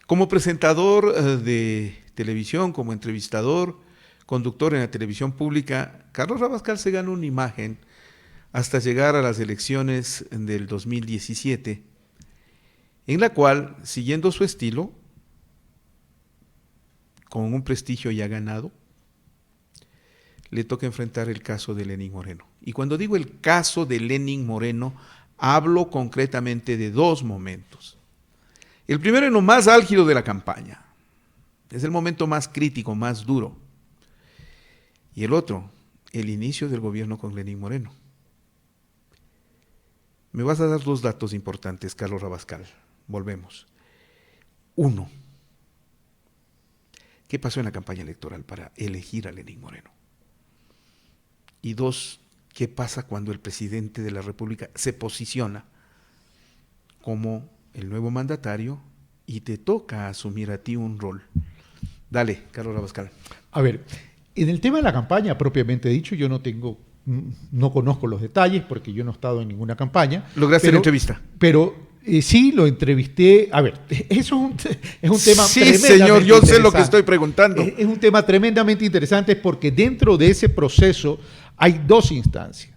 Como presentador de televisión, como entrevistador, conductor en la televisión pública, Carlos Rabascal se ganó una imagen hasta llegar a las elecciones del 2017, en la cual, siguiendo su estilo, con un prestigio ya ganado, le toca enfrentar el caso de Lenín Moreno. Y cuando digo el caso de Lenín Moreno, hablo concretamente de dos momentos. El primero en lo más álgido de la campaña. Es el momento más crítico, más duro. Y el otro, el inicio del gobierno con Lenín Moreno. Me vas a dar dos datos importantes, Carlos Rabascal. Volvemos. Uno, ¿qué pasó en la campaña electoral para elegir a Lenín Moreno? Y dos, ¿qué pasa cuando el presidente de la República se posiciona como el nuevo mandatario y te toca asumir a ti un rol? Dale, Carlos Rabascal. A ver, en el tema de la campaña propiamente dicho, yo no conozco los detalles porque yo no he estado en ninguna campaña. ¿Lograste la entrevista? Pero sí, lo entrevisté. A ver, eso es un tema sí, tremendamente señor, yo sé lo que estoy preguntando. Es un tema tremendamente interesante porque dentro de ese proceso hay dos instancias.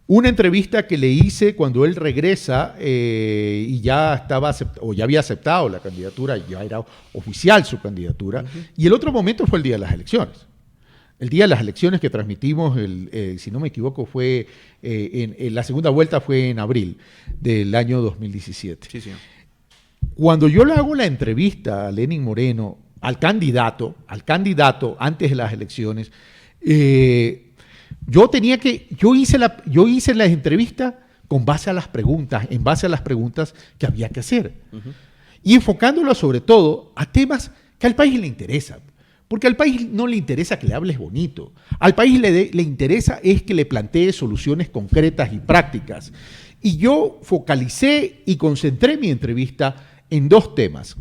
Una entrevista que le hice cuando él regresa y ya había aceptado la candidatura, ya era oficial su candidatura, y el otro momento fue el día de las elecciones. El día de las elecciones que transmitimos, si no me equivoco, fue en la segunda vuelta fue en abril del año 2017. Sí, señor. Cuando yo le hago la entrevista a Lenín Moreno, al candidato antes de las elecciones, yo hice la entrevista en base a las preguntas que había que hacer. Y enfocándolo sobre todo a temas que al país le interesan. Porque al país no le interesa que le hables bonito. Al país le interesa es que le plantees soluciones concretas y prácticas. Y yo focalicé y concentré mi entrevista en dos temas.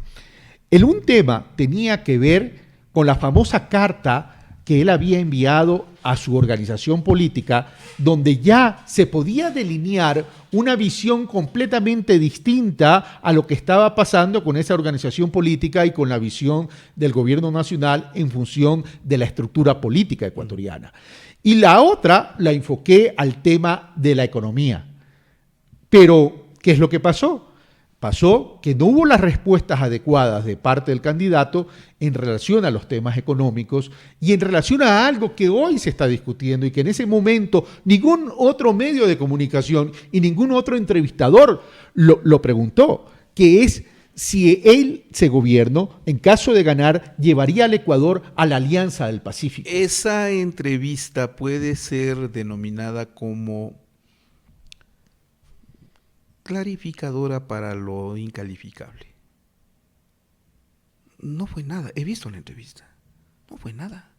Un tema tenía que ver con la famosa carta que él había enviado a su organización política, donde ya se podía delinear una visión completamente distinta a lo que estaba pasando con esa organización política y con la visión del gobierno nacional en función de la estructura política ecuatoriana. Y la otra la enfoqué al tema de la economía. Pero, ¿qué es lo que pasó? Pasó que no hubo las respuestas adecuadas de parte del candidato en relación a los temas económicos y en relación a algo que hoy se está discutiendo y que en ese momento ningún otro medio de comunicación y ningún otro entrevistador lo preguntó, que es si ese gobierno, en caso de ganar, llevaría al Ecuador a la Alianza del Pacífico. Esa entrevista puede ser denominada como clarificadora para lo incalificable. No fue nada. He visto la entrevista. No fue nada.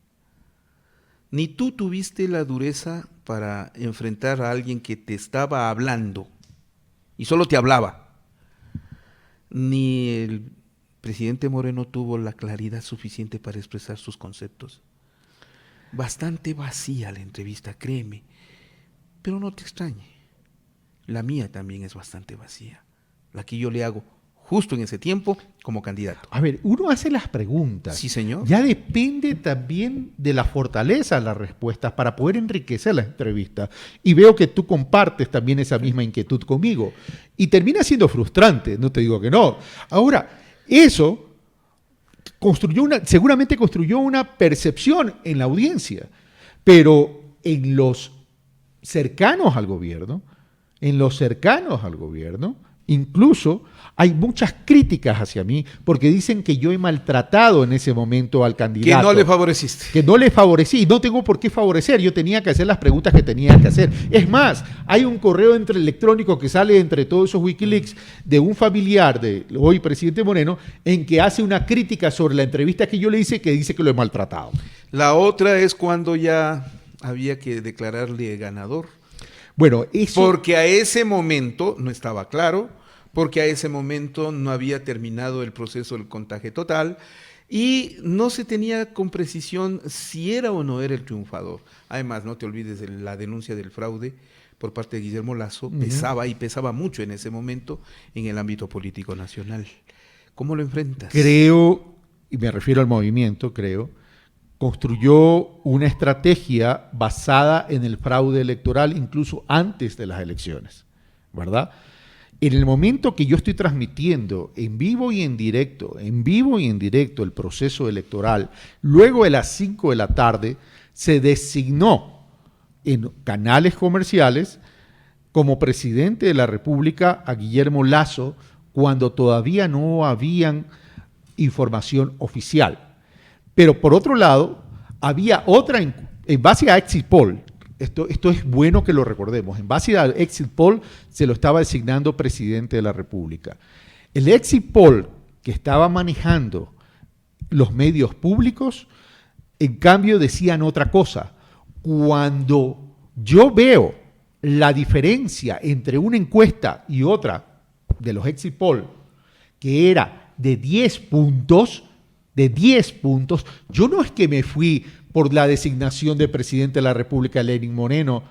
Ni tú tuviste la dureza para enfrentar a alguien que te estaba hablando y solo te hablaba. Ni el presidente Moreno tuvo la claridad suficiente para expresar sus conceptos. Bastante vacía la entrevista, créeme. Pero no te extrañe. La mía también es bastante vacía. La que yo le hago justo en ese tiempo como candidato. A ver, uno hace las preguntas. Sí, señor. Ya depende también de la fortaleza de las respuestas para poder enriquecer la entrevista. Y veo que tú compartes también esa misma inquietud conmigo. Y termina siendo frustrante, no te digo que no. Ahora, eso seguramente construyó una percepción en la audiencia, pero en los cercanos al gobierno, incluso hay muchas críticas hacia mí porque dicen que yo he maltratado en ese momento al candidato. Que no le favoreciste. Que no le favorecí. No tengo por qué favorecer. Yo tenía que hacer las preguntas que tenía que hacer. Es más, hay un correo electrónico que sale entre todos esos Wikileaks de un familiar de hoy presidente Moreno en que hace una crítica sobre la entrevista que yo le hice que dice que lo he maltratado. La otra es cuando ya había que declararle ganador. Bueno, eso... Porque a ese momento no estaba claro, porque a ese momento no había terminado el proceso del contagio total y no se tenía con precisión si era o no era el triunfador. Además, no te olvides de la denuncia del fraude por parte de Guillermo Lasso, pesaba mucho en ese momento en el ámbito político nacional. ¿Cómo lo enfrentas? Creo, y me refiero al movimiento, construyó una estrategia basada en el fraude electoral incluso antes de las elecciones, ¿verdad? En el momento que yo estoy transmitiendo en vivo y en directo el proceso electoral, luego de las 5 de la tarde, se designó en canales comerciales como presidente de la República a Guillermo Lasso cuando todavía no habían información oficial. Pero por otro lado, había otra, en base a Exit Poll, esto es bueno que lo recordemos, en base al Exit Poll se lo estaba designando presidente de la República. El Exit Poll que estaba manejando los medios públicos, en cambio decían otra cosa. Cuando yo veo la diferencia entre una encuesta y otra de los Exit Poll, que era de 10 puntos, yo no es que me fui por la designación de presidente de la República, Lenín Moreno,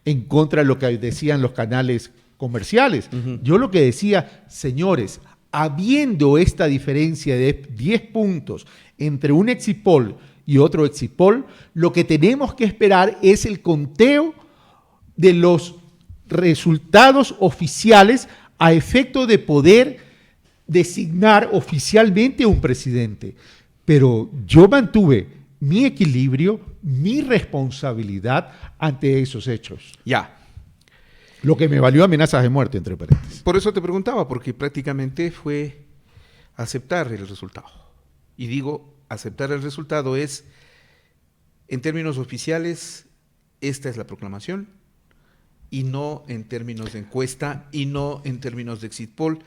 en contra de lo que decían los canales comerciales. Yo lo que decía, señores, habiendo esta diferencia de 10 puntos entre un Exit Poll y otro Exit Poll, lo que tenemos que esperar es el conteo de los resultados oficiales a efecto de poder designar oficialmente a un presidente. Pero yo mantuve mi equilibrio, mi responsabilidad ante esos hechos. Ya. Lo que me valió amenazas de muerte, entre paréntesis. Por eso te preguntaba, porque prácticamente fue aceptar el resultado. Y digo, aceptar el resultado es, en términos oficiales, esta es la proclamación, y no en términos de encuesta, y no en términos de Exit Poll,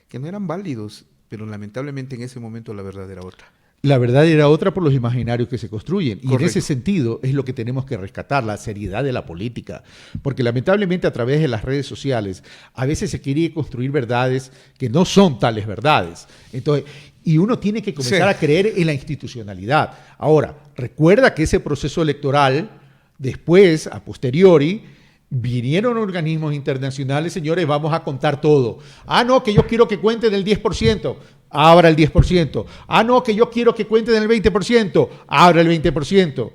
que no eran válidos, pero lamentablemente en ese momento la verdad era otra. La verdad era otra por los imaginarios que se construyen. Y Correcto. en ese sentido es lo que tenemos que rescatar, la seriedad de la política. Porque lamentablemente a través de las redes sociales a veces se quiere construir verdades que no son tales verdades. Entonces, y uno tiene que comenzar a creer en la institucionalidad. Ahora, recuerda que ese proceso electoral, después, a posteriori, vinieron organismos internacionales, señores, vamos a contar todo. Ah, no, que yo quiero que cuenten el 10%. Abra el 10%. Ah, no, que yo quiero que cuenten el 20%. Abra el 20%.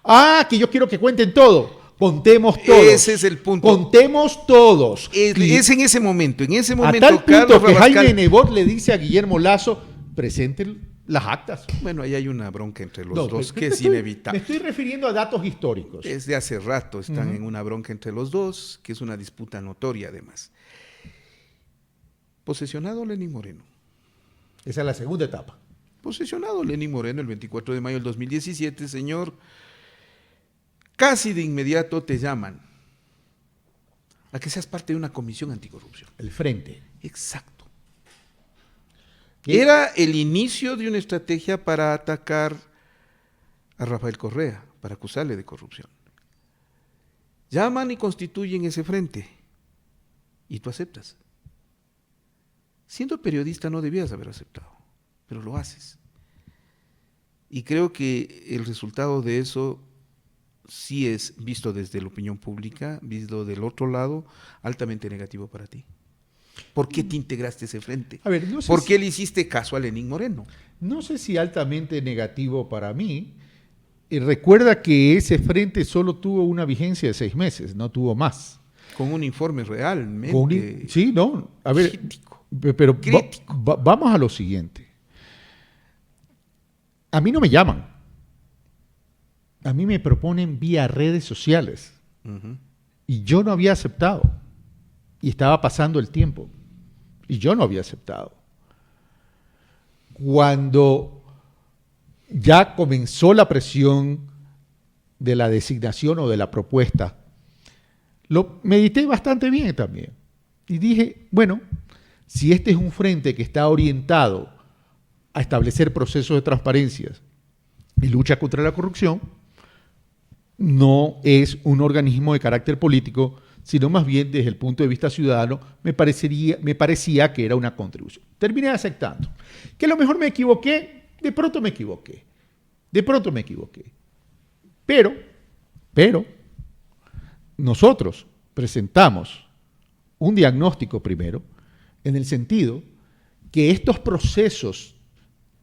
Ah, que yo quiero que cuenten todo. Contemos todos. Ese es el punto. Contemos todos. Es en ese momento. A tal punto que Jaime Nebot le dice a Guillermo Lazo, presenten las actas. Bueno, ahí hay una bronca entre los dos que es inevitable. Me estoy refiriendo a datos históricos. Desde hace rato están en una bronca entre los dos, que es una disputa notoria además. Posesionado Lenín Moreno. Esa es la segunda etapa. Posesionado Lenín Moreno el 24 de mayo del 2017, señor, casi de inmediato te llaman a que seas parte de una comisión anticorrupción. El Frente. Exacto. Era el inicio de una estrategia para atacar a Rafael Correa, para acusarle de corrupción. Llaman y constituyen ese frente. Y tú aceptas. Siendo periodista no debías haber aceptado, pero lo haces. Y creo que el resultado de eso sí es, visto desde la opinión pública, visto del otro lado, altamente negativo para ti. ¿Por qué te integraste a ese frente? A ver, no sé ¿Por qué le hiciste caso a Lenín Moreno? No sé si altamente negativo para mí. Recuerda que ese frente solo tuvo una vigencia de 6 meses, no tuvo más. Con un informe realmente sí, no, a ver, crítico. Pero vamos a lo siguiente. A mí no me llaman. A mí me proponen vía redes sociales. Y yo no había aceptado. Y estaba pasando el tiempo. Y yo no había aceptado. Cuando ya comenzó la presión de la designación o de la propuesta, lo medité bastante bien también. Y dije, bueno, si este es un frente que está orientado a establecer procesos de transparencia y lucha contra la corrupción, no es un organismo de carácter político, sino más bien desde el punto de vista ciudadano, me parecía que era una contribución. Terminé aceptando. Que a lo mejor me equivoqué, de pronto me equivoqué. Pero, nosotros presentamos un diagnóstico primero, en el sentido que estos procesos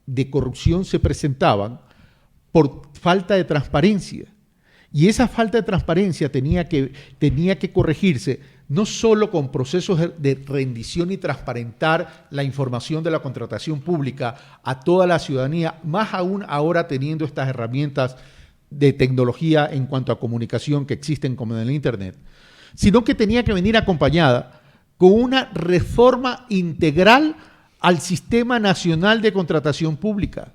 de corrupción se presentaban por falta de transparencia. Y esa falta de transparencia tenía que corregirse no solo con procesos de rendición y transparentar la información de la contratación pública a toda la ciudadanía, más aún ahora teniendo estas herramientas de tecnología en cuanto a comunicación que existen como en el Internet, sino que tenía que venir acompañada con una reforma integral al Sistema Nacional de Contratación Pública.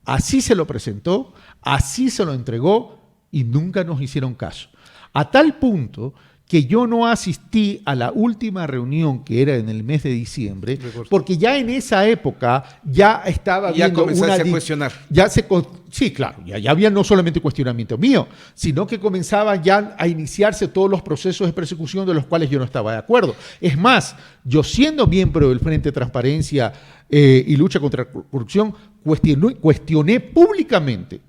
Así se lo presentó, así se lo entregó y nunca nos hicieron caso. A tal punto que yo no asistí a la última reunión que era en el mes de diciembre, porque ya en esa época ya estaba habiendo a cuestionar. Sí, claro, ya había no solamente cuestionamiento mío, sino que comenzaban ya a iniciarse todos los procesos de persecución de los cuales yo no estaba de acuerdo. Es más, yo siendo miembro del Frente de Transparencia y Lucha contra la Corrupción, cuestioné públicamente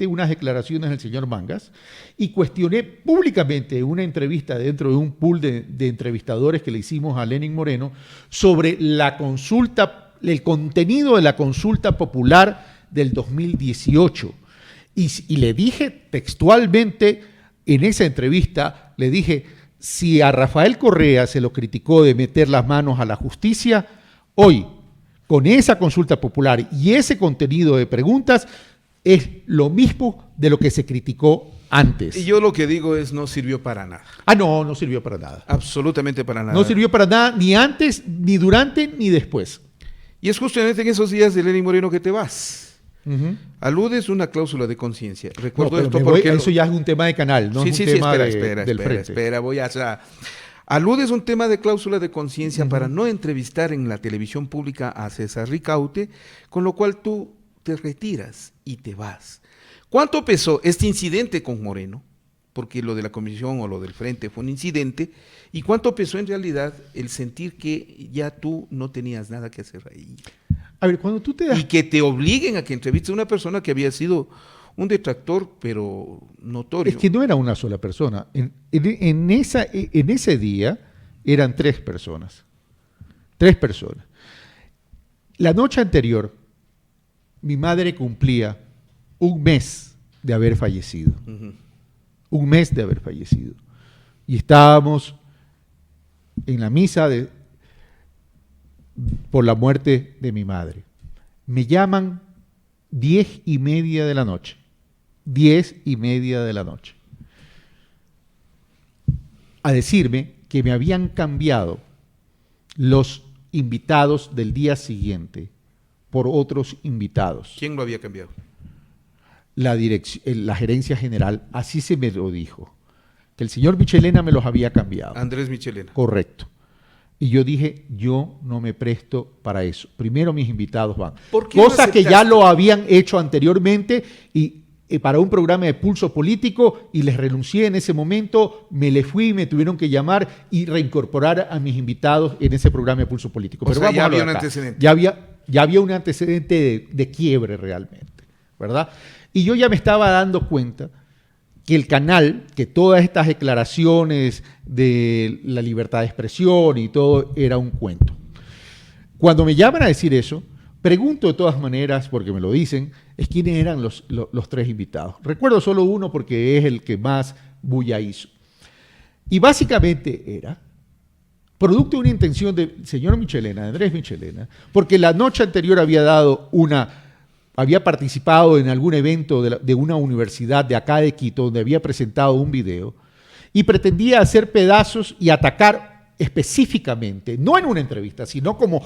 unas declaraciones del señor Mangas y cuestioné públicamente una entrevista dentro de un pool de entrevistadores que le hicimos a Lenín Moreno sobre la consulta, el contenido de la consulta popular del 2018. Y le dije textualmente en esa entrevista, le dije, si a Rafael Correa se lo criticó de meter las manos a la justicia, hoy, con esa consulta popular y ese contenido de preguntas, es lo mismo de lo que se criticó antes. Y yo lo que digo es, no sirvió para nada. No sirvió para nada. Absolutamente para nada. No sirvió para nada, ni antes, ni durante, ni después. Y es justamente en esos días de Lenín Moreno que te vas. Aludes una cláusula de conciencia. Recuerdo esto porque... Eso ya es un tema de canal, no es un tema del frente. Espera, voy a... Aludes un tema de cláusula de conciencia para no entrevistar en la televisión pública a César Ricaute, con lo cual tú te retiras y te vas. ¿Cuánto pesó este incidente con Moreno? Porque lo de la comisión o lo del frente fue un incidente. ¿Y cuánto pesó en realidad el sentir que ya tú no tenías nada que hacer ahí? A ver, cuando tú te das... Y que te obliguen a que entrevistes a una persona que había sido un detractor, pero notorio. Es que no era una sola persona. En ese día eran 3 personas. 3 personas. La noche anterior, mi madre cumplía un mes de haber fallecido. un mes de haber fallecido. Y estábamos en la misa por la muerte de mi madre. Me llaman 10:30 de la noche. 10:30 de la noche. A decirme que me habían cambiado los invitados del día siguiente por otros invitados. ¿Quién lo había cambiado? La gerencia general, así se me lo dijo, que el señor Michelena me los había cambiado. Andrés Michelena. Correcto. Y yo dije, yo no me presto para eso. Primero mis invitados van. Cosa que ya lo habían hecho anteriormente y para un programa de pulso político y les renuncié en ese momento, me fui, me tuvieron que llamar y reincorporar a mis invitados en ese programa de pulso político. Pero ya había un antecedente. Ya había un antecedente de quiebre realmente, ¿verdad? Y yo ya me estaba dando cuenta que el canal, que todas estas declaraciones de la libertad de expresión y todo era un cuento. Cuando me llaman a decir eso, pregunto de todas maneras, porque me lo dicen, es quiénes eran los tres invitados. Recuerdo solo uno porque es el que más bulla hizo. Y básicamente era producto de una intención del señor Michelena, de Andrés Michelena, porque la noche anterior había participado en algún evento de una universidad de acá de Quito, donde había presentado un video, y pretendía hacer pedazos y atacar específicamente, no en una entrevista, sino como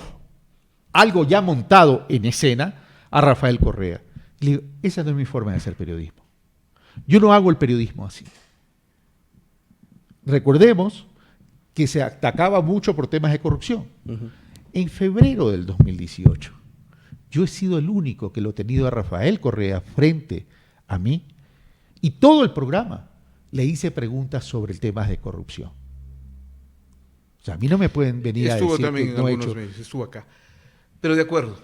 algo ya montado en escena, a Rafael Correa. Y le digo, esa no es mi forma de hacer periodismo. Yo no hago el periodismo así. Recordemos que se atacaba mucho por temas de corrupción. Uh-huh. En febrero del 2018, yo he sido el único que lo he tenido a Rafael Correa frente a mí y todo el programa le hice preguntas sobre el tema de corrupción. O sea, a mí no me pueden venir a decir Estuvo también que en algunos meses, estuvo acá. Pero de acuerdo,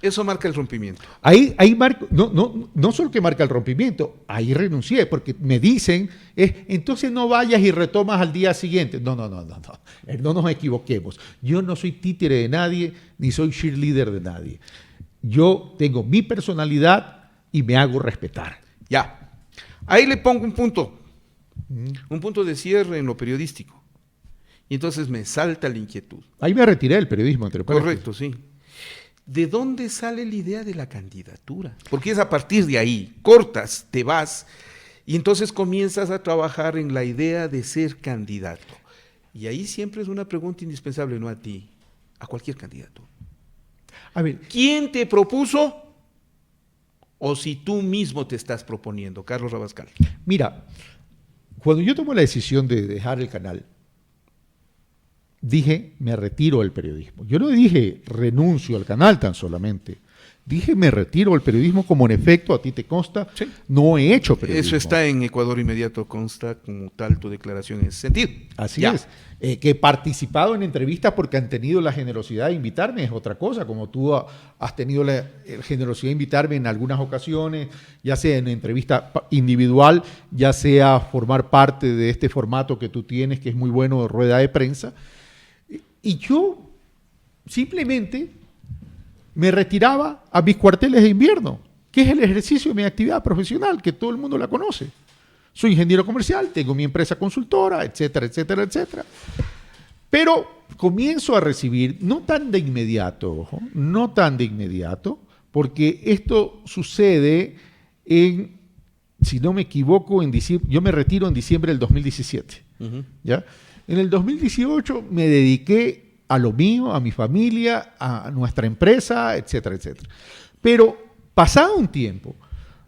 eso marca el rompimiento. Ahí marco, no solo que marca el rompimiento, ahí renuncié, porque me dicen, entonces no vayas y retomas al día siguiente. No nos equivoquemos. Yo no soy títere de nadie, ni soy cheerleader de nadie. Yo tengo mi personalidad y me hago respetar. Ya, ahí le pongo un punto de cierre en lo periodístico. Y entonces me salta la inquietud. Ahí me retiré del periodismo, entre paréntesis. Correcto, sí. ¿De dónde sale la idea de la candidatura? Porque es a partir de ahí, cortas, te vas, y entonces comienzas a trabajar en la idea de ser candidato. Y ahí siempre es una pregunta indispensable, no a ti, a cualquier candidato. A ver, ¿quién te propuso o si tú mismo te estás proponiendo, Carlos Rabascal? Mira, cuando yo tomo la decisión de dejar el canal, dije, me retiro del periodismo. Yo no dije, renuncio al canal tan solamente. Dije, me retiro del periodismo, como en efecto, a ti te consta, sí. No he hecho periodismo. Eso está en Ecuador Inmediato, consta como tal tu declaración en ese sentido. Así ya. Es. Que he participado en entrevistas porque han tenido la generosidad de invitarme, es otra cosa, como tú has tenido la generosidad de invitarme en algunas ocasiones, ya sea en entrevista individual, ya sea formar parte de este formato que tú tienes, que es muy bueno, de rueda de prensa. Y yo simplemente me retiraba a mis cuarteles de invierno, que es el ejercicio de mi actividad profesional, que todo el mundo la conoce. Soy ingeniero comercial, tengo mi empresa consultora, etcétera, etcétera, etcétera. Pero comienzo a recibir, no tan de inmediato, ojo, no tan de inmediato, porque esto sucede si no me equivoco, yo me retiro en diciembre del 2017. Uh-huh. ¿Ya? En el 2018 me dediqué a lo mío, a mi familia, a nuestra empresa, etcétera, etcétera. Pero pasado un tiempo,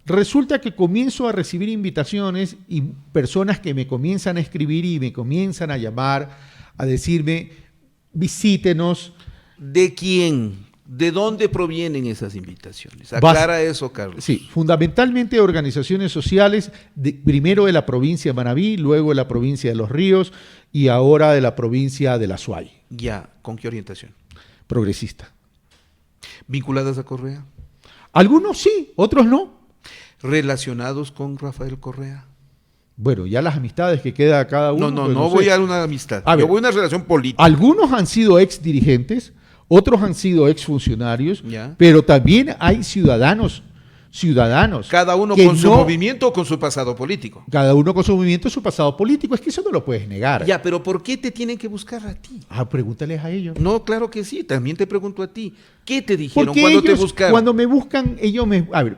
resulta que comienzo a recibir invitaciones y personas que me comienzan a escribir y me comienzan a llamar, a decirme, visítenos. ¿De quién? ¿De dónde provienen esas invitaciones? Aclara eso, Carlos. Sí, fundamentalmente de organizaciones sociales, primero de la provincia de Manabí, luego de la provincia de Los Ríos y ahora de la provincia de La Suay. Ya, ¿con qué orientación? Progresista. ¿Vinculadas a Correa? Algunos sí, otros no. ¿Relacionados con Rafael Correa? Bueno, ya las amistades que queda cada uno. No voy a una amistad. Yo voy a una relación política. Algunos han sido ex dirigentes, otros han sido exfuncionarios, pero también hay ciudadanos ciudadanos. Cada uno con su movimiento o con su pasado político. Cada uno con su movimiento y su pasado político. Es que eso no lo puedes negar. Ya, pero ¿por qué te tienen que buscar a ti? Pregúntales a ellos. No, claro que sí. También te pregunto a ti. ¿Qué te dijeron cuando te buscaron? Cuando me buscan, ellos me... A ver,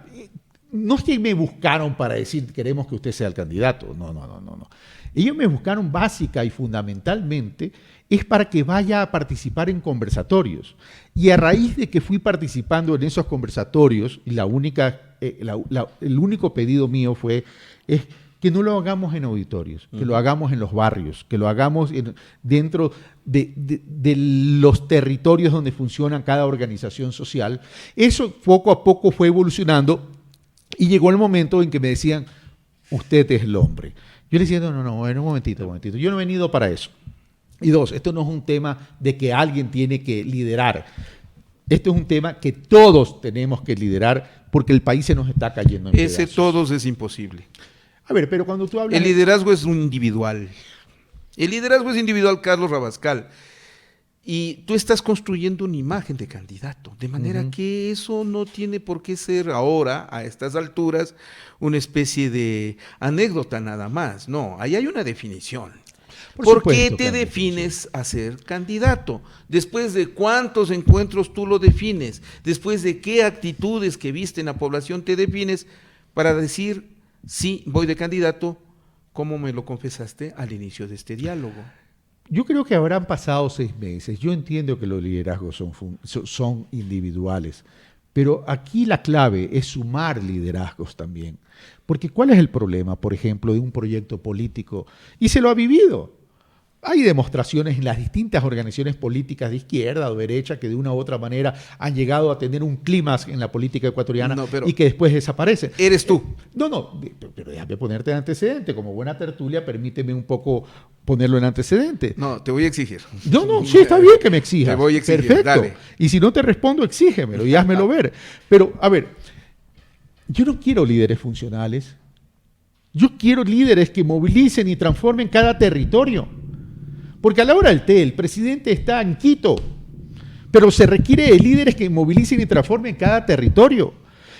no es que me buscaron para decir queremos que usted sea el candidato. No. Ellos me buscaron básica y fundamentalmente es para que vaya a participar en conversatorios. Y a raíz de que fui participando en esos conversatorios, y el único pedido mío es que no lo hagamos en auditorios, que lo hagamos en los barrios, que lo hagamos dentro de los territorios donde funciona cada organización social. Eso poco a poco fue evolucionando y llegó el momento en que me decían, usted es el hombre. Yo le decía, no, un momentito, yo no he venido para eso. Y dos, esto no es un tema de que alguien tiene que liderar. Esto es un tema que todos tenemos que liderar porque el país se nos está cayendo en pedazos. Ese todos es imposible. A ver, pero cuando tú hablas... El liderazgo es un individual. El liderazgo es individual, Carlos Rabascal. Y tú estás construyendo una imagen de candidato, de manera que eso no tiene por qué ser ahora, a estas alturas, una especie de anécdota nada más. No, ahí hay una definición. ¿Por qué te defines a ser candidato? ¿Después de cuántos encuentros tú lo defines? ¿Después de qué actitudes que viste en la población te defines para decir, sí, voy de candidato, como me lo confesaste al inicio de este diálogo? Yo creo que habrán pasado 6 meses. Yo entiendo que los liderazgos son individuales, pero aquí la clave es sumar liderazgos también. Porque ¿cuál es el problema, por ejemplo, de un proyecto político? Y se lo ha vivido. Hay demostraciones en las distintas organizaciones políticas de izquierda o derecha que de una u otra manera han llegado a tener un clímax en la política ecuatoriana y que después desaparecen. Eres tú. No, pero déjame ponerte en antecedente. Como buena tertulia, permíteme un poco ponerlo en antecedente. No, te voy a exigir. No, sí, está bien que me exijas. Te voy a exigir, perfecto. Dale. Y si no te respondo, exígemelo y házmelo ver. Pero, a ver, yo no quiero líderes funcionales. Yo quiero líderes que movilicen y transformen cada territorio. Porque a la hora del té, el presidente está en Quito, pero se requiere de líderes que movilicen y transformen cada territorio.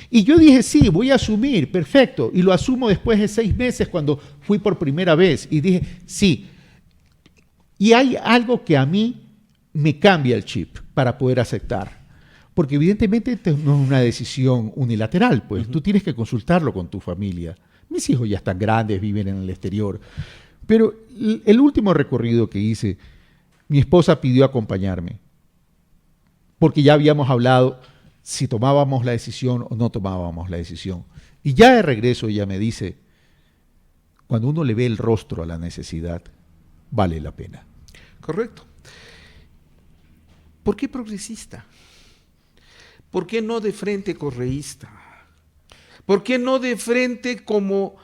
Y yo dije, sí, voy a asumir, perfecto, y lo asumo después de 6 meses cuando fui por primera vez. Y dije, sí. Y hay algo que a mí me cambia el chip para poder aceptar. Porque evidentemente esto no es una decisión unilateral, pues tú tienes que consultarlo con tu familia. Mis hijos ya están grandes, viven en el exterior. Pero el último recorrido que hice, mi esposa pidió acompañarme, porque ya habíamos hablado si tomábamos la decisión o no tomábamos la decisión. Y ya de regreso ella me dice, cuando uno le ve el rostro a la necesidad, vale la pena. Correcto. ¿Por qué progresista? ¿Por qué no de frente correísta? ¿Por qué no de frente como...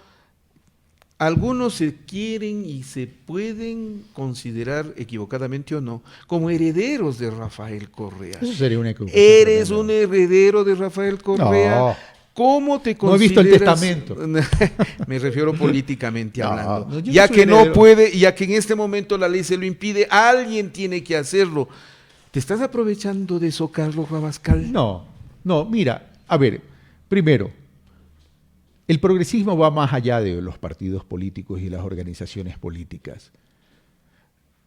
Algunos se quieren y se pueden considerar, equivocadamente o no, como herederos de Rafael Correa? Eso sería una equivocación. ¿Eres un heredero de Rafael Correa? No. ¿Cómo te consideras? No he visto el testamento. Me refiero políticamente hablando. No, ya que no puede, ya que en este momento la ley se lo impide, alguien tiene que hacerlo. ¿Te estás aprovechando de eso, Carlos Rabascal? No, mira, a ver, primero, el progresismo va más allá de los partidos políticos y las organizaciones políticas.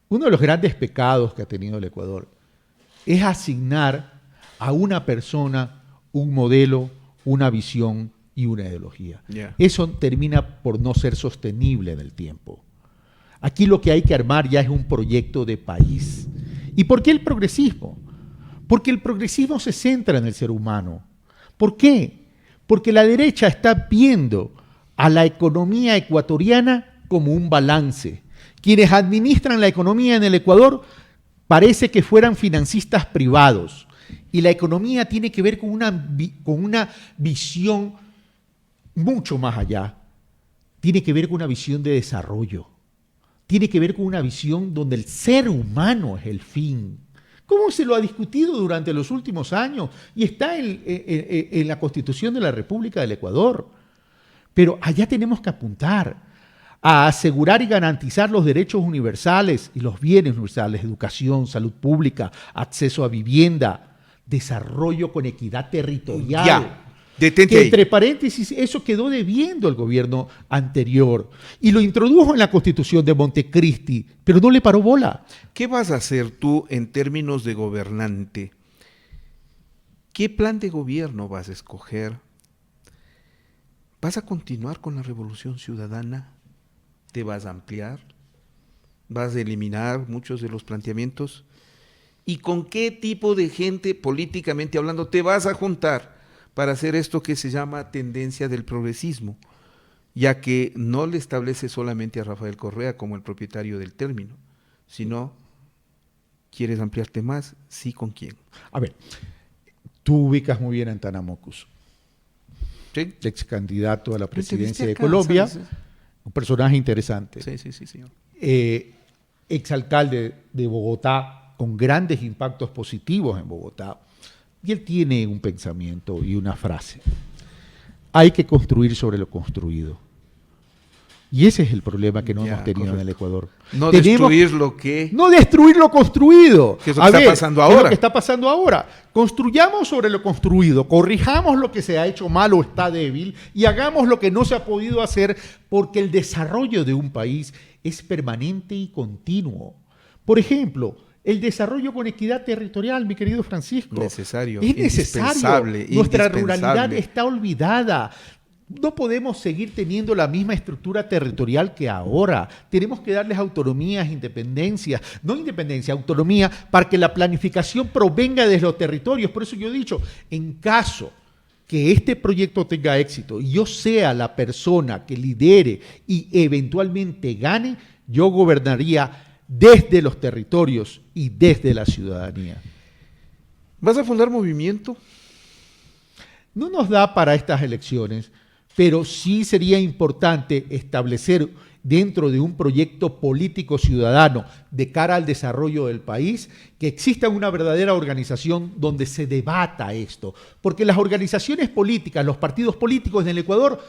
Uno de los grandes pecados que ha tenido el Ecuador es asignar a una persona un modelo, una visión y una ideología. Yeah. Eso termina por no ser sostenible en el tiempo. Aquí lo que hay que armar ya es un proyecto de país. ¿Y por qué el progresismo? Porque el progresismo se centra en el ser humano. ¿Por qué? Porque la derecha está viendo a la economía ecuatoriana como un balance. Quienes administran la economía en el Ecuador parece que fueran financistas privados. Y la economía tiene que ver con una visión mucho más allá. Tiene que ver con una visión de desarrollo. Tiene que ver con una visión donde el ser humano es el fin. ¿Cómo se lo ha discutido durante los últimos años? Y está en la Constitución de la República del Ecuador. Pero allá tenemos que apuntar a asegurar y garantizar los derechos universales y los bienes universales, educación, salud pública, acceso a vivienda, desarrollo con equidad territorial. Detente que ahí. entre paréntesis eso quedó debiendo el gobierno anterior y lo introdujo en la Constitución de Montecristi, pero no le paró bola. ¿Qué vas a hacer tú en términos de gobernante? ¿Qué plan de gobierno vas a escoger? ¿Vas a continuar con la revolución ciudadana? ¿Te vas a ampliar? ¿Vas a eliminar muchos de los planteamientos? ¿Y con qué tipo de gente, políticamente hablando, te vas a juntar para hacer esto que se llama tendencia del progresismo? Ya que no le establece solamente a Rafael Correa como el propietario del término, sino, ¿quieres ampliarte más? Sí, ¿con quién? A ver, tú ubicas muy bien a Antana Mockus, ¿Sí? ex candidato a la presidencia de acá, Colombia, ¿sabes? un personaje interesante. Sí, señor. Exalcalde de Bogotá, con grandes impactos positivos en Bogotá, y él tiene un pensamiento y una frase: hay que construir sobre lo construido. Y ese es el problema que no hemos tenido en el Ecuador. No destruir lo que... No destruir lo construido. ¿Qué es lo que está pasando ahora? ¿Qué es lo que está pasando ahora? Construyamos sobre lo construido, corrijamos lo que se ha hecho mal o está débil y hagamos lo que no se ha podido hacer, porque el desarrollo de un país es permanente y continuo. Por ejemplo, el desarrollo con equidad territorial, mi querido Francisco. Necesario. Es necesario. Nuestra ruralidad está olvidada. No podemos seguir teniendo la misma estructura territorial que ahora. Tenemos que darles autonomías, autonomía para que la planificación provenga de los territorios. Por eso yo he dicho, en caso que este proyecto tenga éxito y yo sea la persona que lidere y eventualmente gane, yo gobernaría desde los territorios y desde la ciudadanía. ¿Vas a fundar movimiento? No nos da para estas elecciones, pero sí sería importante establecer dentro de un proyecto político ciudadano de cara al desarrollo del país, que exista una verdadera organización donde se debata esto. Porque las organizaciones políticas, los partidos políticos en el Ecuador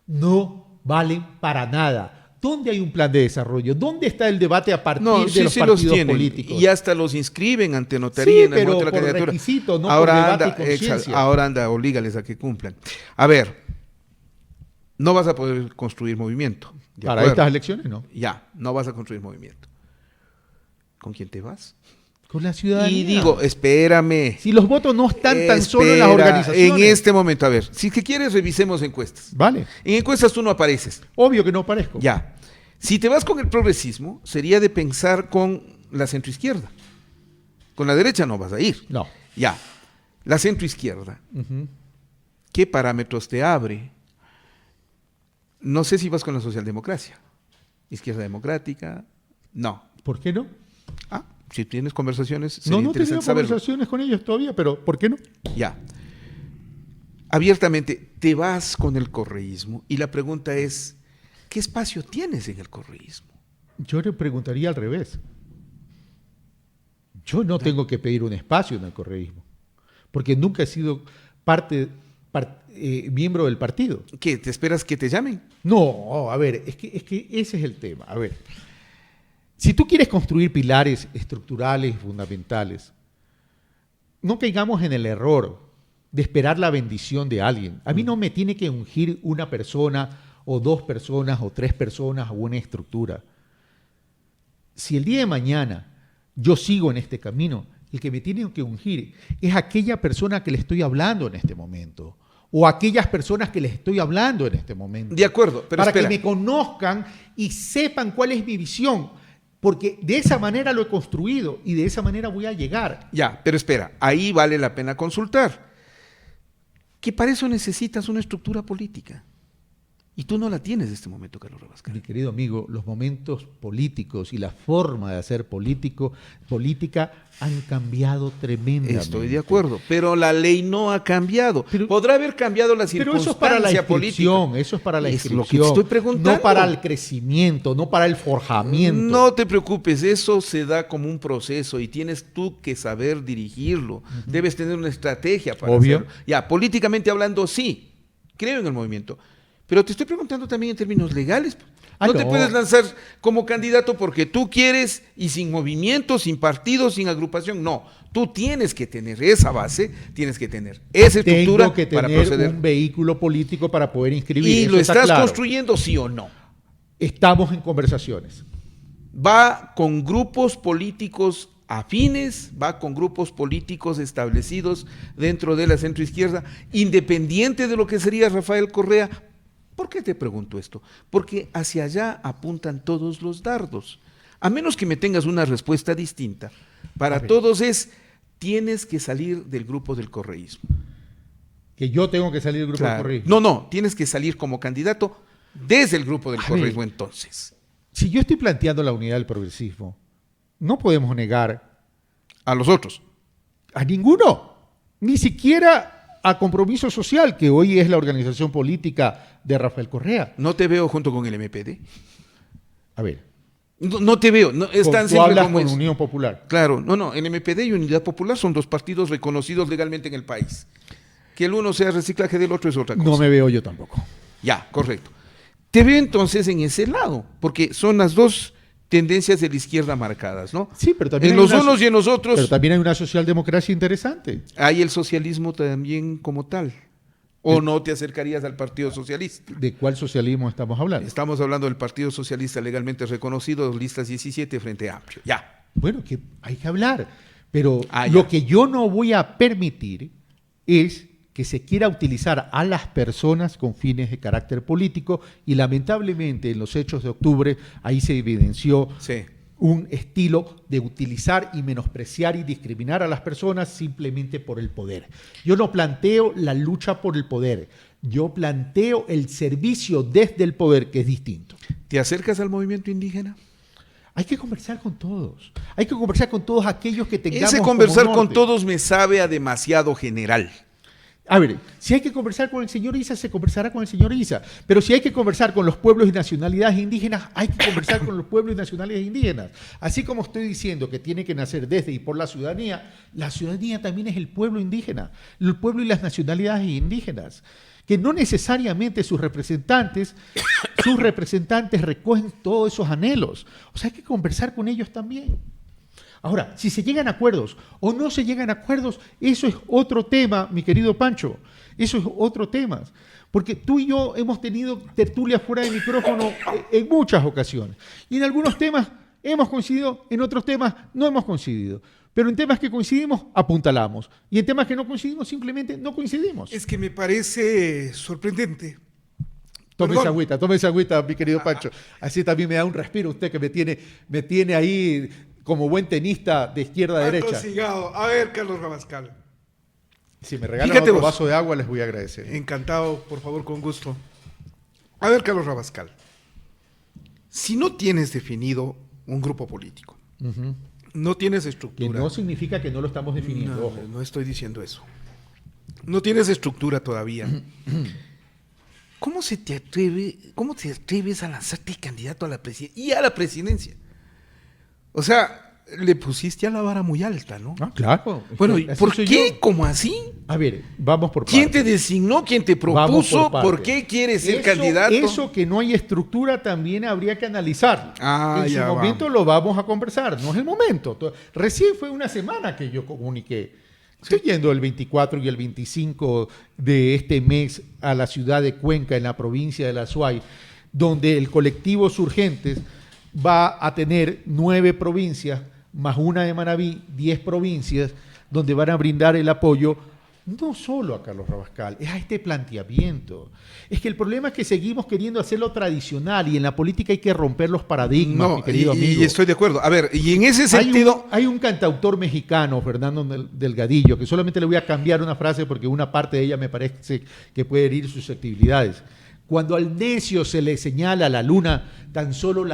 no valen para nada. ¿Dónde hay un plan de desarrollo? ¿Dónde está el debate a partir de los partidos políticos? Y hasta los inscriben ante notaría en el momento de la candidatura. Requisito, no por debate y conciencia. Ahora anda, oblígales a que cumplan. A ver, no vas a poder construir movimiento. Para estas elecciones, no. Ya, no vas a construir movimiento. ¿Con quién te vas? Con la ciudadanía. Y digo, espérame. Si los votos no están tan solo en las organizaciones. En este momento, a ver, si que quieres, revisemos encuestas. Vale. En encuestas tú no apareces. Obvio que no aparezco. Ya. Si te vas con el progresismo, sería de pensar con la centroizquierda. Con la derecha no vas a ir. No. Ya. La centroizquierda. ¿Qué parámetros te abre? No sé si vas con la socialdemocracia. Izquierda democrática. No. ¿Por qué no? Ah, si tienes conversaciones, sería interesante saberlo. No tengo conversaciones con ellos todavía, pero ¿por qué no? Ya. Abiertamente, te vas con el correísmo y la pregunta es, ¿qué espacio tienes en el correísmo? Yo le preguntaría al revés. Yo no tengo que pedir un espacio en el correísmo, porque nunca he sido miembro del partido. ¿Qué? ¿Te esperas que te llamen? No, a ver, es que ese es el tema. A ver, si tú quieres construir pilares estructurales y fundamentales, no caigamos en el error de esperar la bendición de alguien. A mí no me tiene que ungir una persona o dos personas o tres personas o una estructura. Si el día de mañana yo sigo en este camino, el que me tiene que ungir es aquella persona que le estoy hablando en este momento, o aquellas personas que les estoy hablando en este momento. De acuerdo, pero para espera. que me conozcan y sepan cuál es mi visión, porque de esa manera lo he construido y de esa manera voy a llegar. Ya, pero espera, ahí vale la pena consultar. Que para eso necesitas una estructura política. Y tú no la tienes en este momento, Carlos Rabascal. Mi querido amigo, los momentos políticos y la forma de hacer política han cambiado tremendamente. Estoy de acuerdo, pero la ley no ha cambiado. Podrá haber cambiado la circunstancia política. Pero eso es para la inscripción, eso es para la inscripción. Es lo que te estoy preguntando. No para el crecimiento, no para el forjamiento. No te preocupes, eso se da como un proceso y tienes tú que saber dirigirlo. Debes tener una estrategia para hacerlo. Ya, políticamente hablando, sí, creo en el movimiento. Pero te estoy preguntando también en términos legales. No te puedes lanzar como candidato porque tú quieres y sin movimiento, sin partido, sin agrupación. No, tú tienes que tener esa base, tienes que tener esa estructura Tengo que tener para proceder. Un vehículo político para poder inscribir. ¿Y eso lo está estás claro. construyendo, sí o no? Estamos en conversaciones. Va con grupos políticos afines, va con grupos políticos establecidos dentro de la centroizquierda, independiente de lo que sería Rafael Correa. ¿Por qué te pregunto esto? Porque hacia allá apuntan todos los dardos. A menos que me tengas una respuesta distinta, para todos tienes que salir del grupo del correísmo. Que yo tengo que salir del grupo del correísmo. No, tienes que salir como candidato desde el grupo del correísmo entonces. Si yo estoy planteando la unidad del progresismo, no podemos negar a los otros. A ninguno, ni siquiera a Compromiso Social, que hoy es la organización política de Rafael Correa. No te veo junto con el MPD. A ver. No te veo. No, es tan simple hablas como con es. Unión Popular. Claro, el MPD y Unidad Popular son dos partidos reconocidos legalmente en el país. Que el uno sea reciclaje del otro es otra cosa. No me veo yo tampoco. Ya, correcto. Te veo entonces en ese lado, porque son las dos tendencias de la izquierda marcadas, ¿no? Sí, pero también en los unos y en los otros. Pero también hay una socialdemocracia interesante. Hay el socialismo también como tal. ¿O no te acercarías al Partido Socialista? ¿De cuál socialismo estamos hablando? Estamos hablando del Partido Socialista legalmente reconocido, listas 17 frente a Amplio. Ya. Bueno, que hay que hablar. Pero lo que yo no voy a permitir es que se quiera utilizar a las personas con fines de carácter político y lamentablemente en los hechos de octubre ahí se evidenció un estilo de utilizar y menospreciar y discriminar a las personas simplemente por el poder. Yo no planteo la lucha por el poder, yo planteo el servicio desde el poder, que es distinto. ¿Te acercas al movimiento indígena? Hay que conversar con todos, hay que conversar con todos aquellos que tengamos. Ese conversar con todos me sabe a demasiado general. A ver, si hay que conversar con el señor Issa, se conversará con el señor Issa. Pero si hay que conversar con los pueblos y nacionalidades indígenas, hay que conversar con los pueblos y nacionalidades indígenas. Así como estoy diciendo que tiene que nacer desde y por la ciudadanía también es el pueblo indígena, el pueblo y las nacionalidades indígenas, que no necesariamente sus representantes recogen todos esos anhelos. O sea, hay que conversar con ellos también. Ahora, si se llegan a acuerdos o no se llegan a acuerdos, eso es otro tema, mi querido Pancho. Eso es otro tema. Porque tú y yo hemos tenido tertulias fuera de micrófono en muchas ocasiones. Y en algunos temas hemos coincidido, en otros temas no hemos coincidido. Pero en temas que coincidimos, apuntalamos. Y en temas que no coincidimos, simplemente no coincidimos. Es que me parece sorprendente. Tome esa agüita, mi querido Pancho. Así también me da un respiro usted que me tiene ahí como buen tenista de izquierda a derecha. A ver, Carlos Rabascal. Si me regalan otro vaso de agua, les voy a agradecer. Encantado, por favor, con gusto. A ver, Carlos Rabascal. Si no tienes definido un grupo político, no tienes estructura. Que no significa que no lo estamos definiendo. No estoy diciendo eso. No tienes estructura todavía. ¿Cómo te atreves a lanzarte candidato a la presidencia y a la presidencia? O sea, le pusiste a la vara muy alta, ¿no? Ah, claro. Bueno, ¿por qué? ¿Cómo así? A ver, vamos por partes. ¿Quién te designó? ¿Quién te propuso? ¿Por qué quieres ser candidato? Eso que no hay estructura también habría que analizar. En su momento lo vamos a conversar. No es el momento. Recién fue una semana que yo comuniqué. Estoy yendo el 24 y el 25 de este mes a la ciudad de Cuenca, en la provincia de La Suay, donde el colectivo Surgentes va a tener 9 provincias, más una de Manabí, 10 provincias, donde van a brindar el apoyo no solo a Carlos Rabascal, es a este planteamiento. Es que el problema es que seguimos queriendo hacerlo tradicional y en la política hay que romper los paradigmas, mi querido amigo. Y estoy de acuerdo. A ver, y en ese sentido... Hay un cantautor mexicano, Fernando Delgadillo, que solamente le voy a cambiar una frase porque una parte de ella me parece que puede herir susceptibilidades. Cuando al necio se le señala la luna, tan solo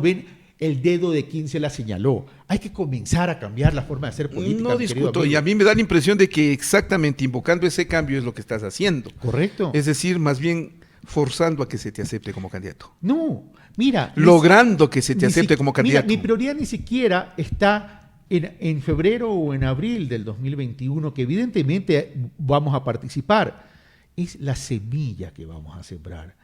ven el dedo de quien se la señaló. Hay que comenzar a cambiar la forma de hacer política. No discuto, y a mí me da la impresión de que exactamente invocando ese cambio es lo que estás haciendo. Correcto. Es decir, más bien forzando a que se te acepte como candidato. No, mira. Logrando que se te acepte como candidato. Mira, mi prioridad ni siquiera está en febrero o en abril del 2021, que evidentemente vamos a participar. Es la semilla que vamos a sembrar.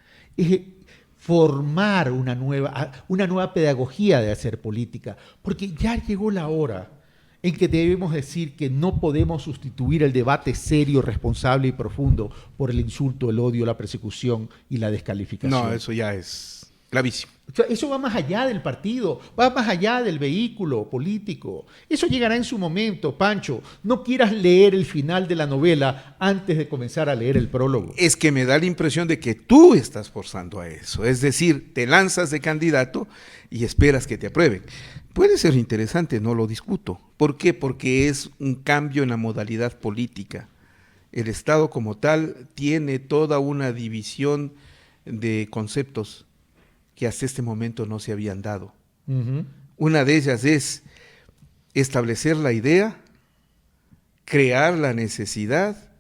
formar una nueva pedagogía de hacer política, porque ya llegó la hora en que debemos decir que no podemos sustituir el debate serio, responsable y profundo por el insulto, el odio, la persecución y la descalificación. No, eso ya es gravísimo. O sea, eso va más allá del partido, va más allá del vehículo político. Eso llegará en su momento, Pancho. No quieras leer el final de la novela antes de comenzar a leer el prólogo. Es que me da la impresión de que tú estás forzando a eso. Es decir, te lanzas de candidato y esperas que te aprueben. Puede ser interesante, no lo discuto. ¿Por qué? Porque es un cambio en la modalidad política. El Estado como tal tiene toda una división de conceptos que hasta este momento no se habían dado. Uh-huh. Una de ellas es establecer la idea, crear la necesidad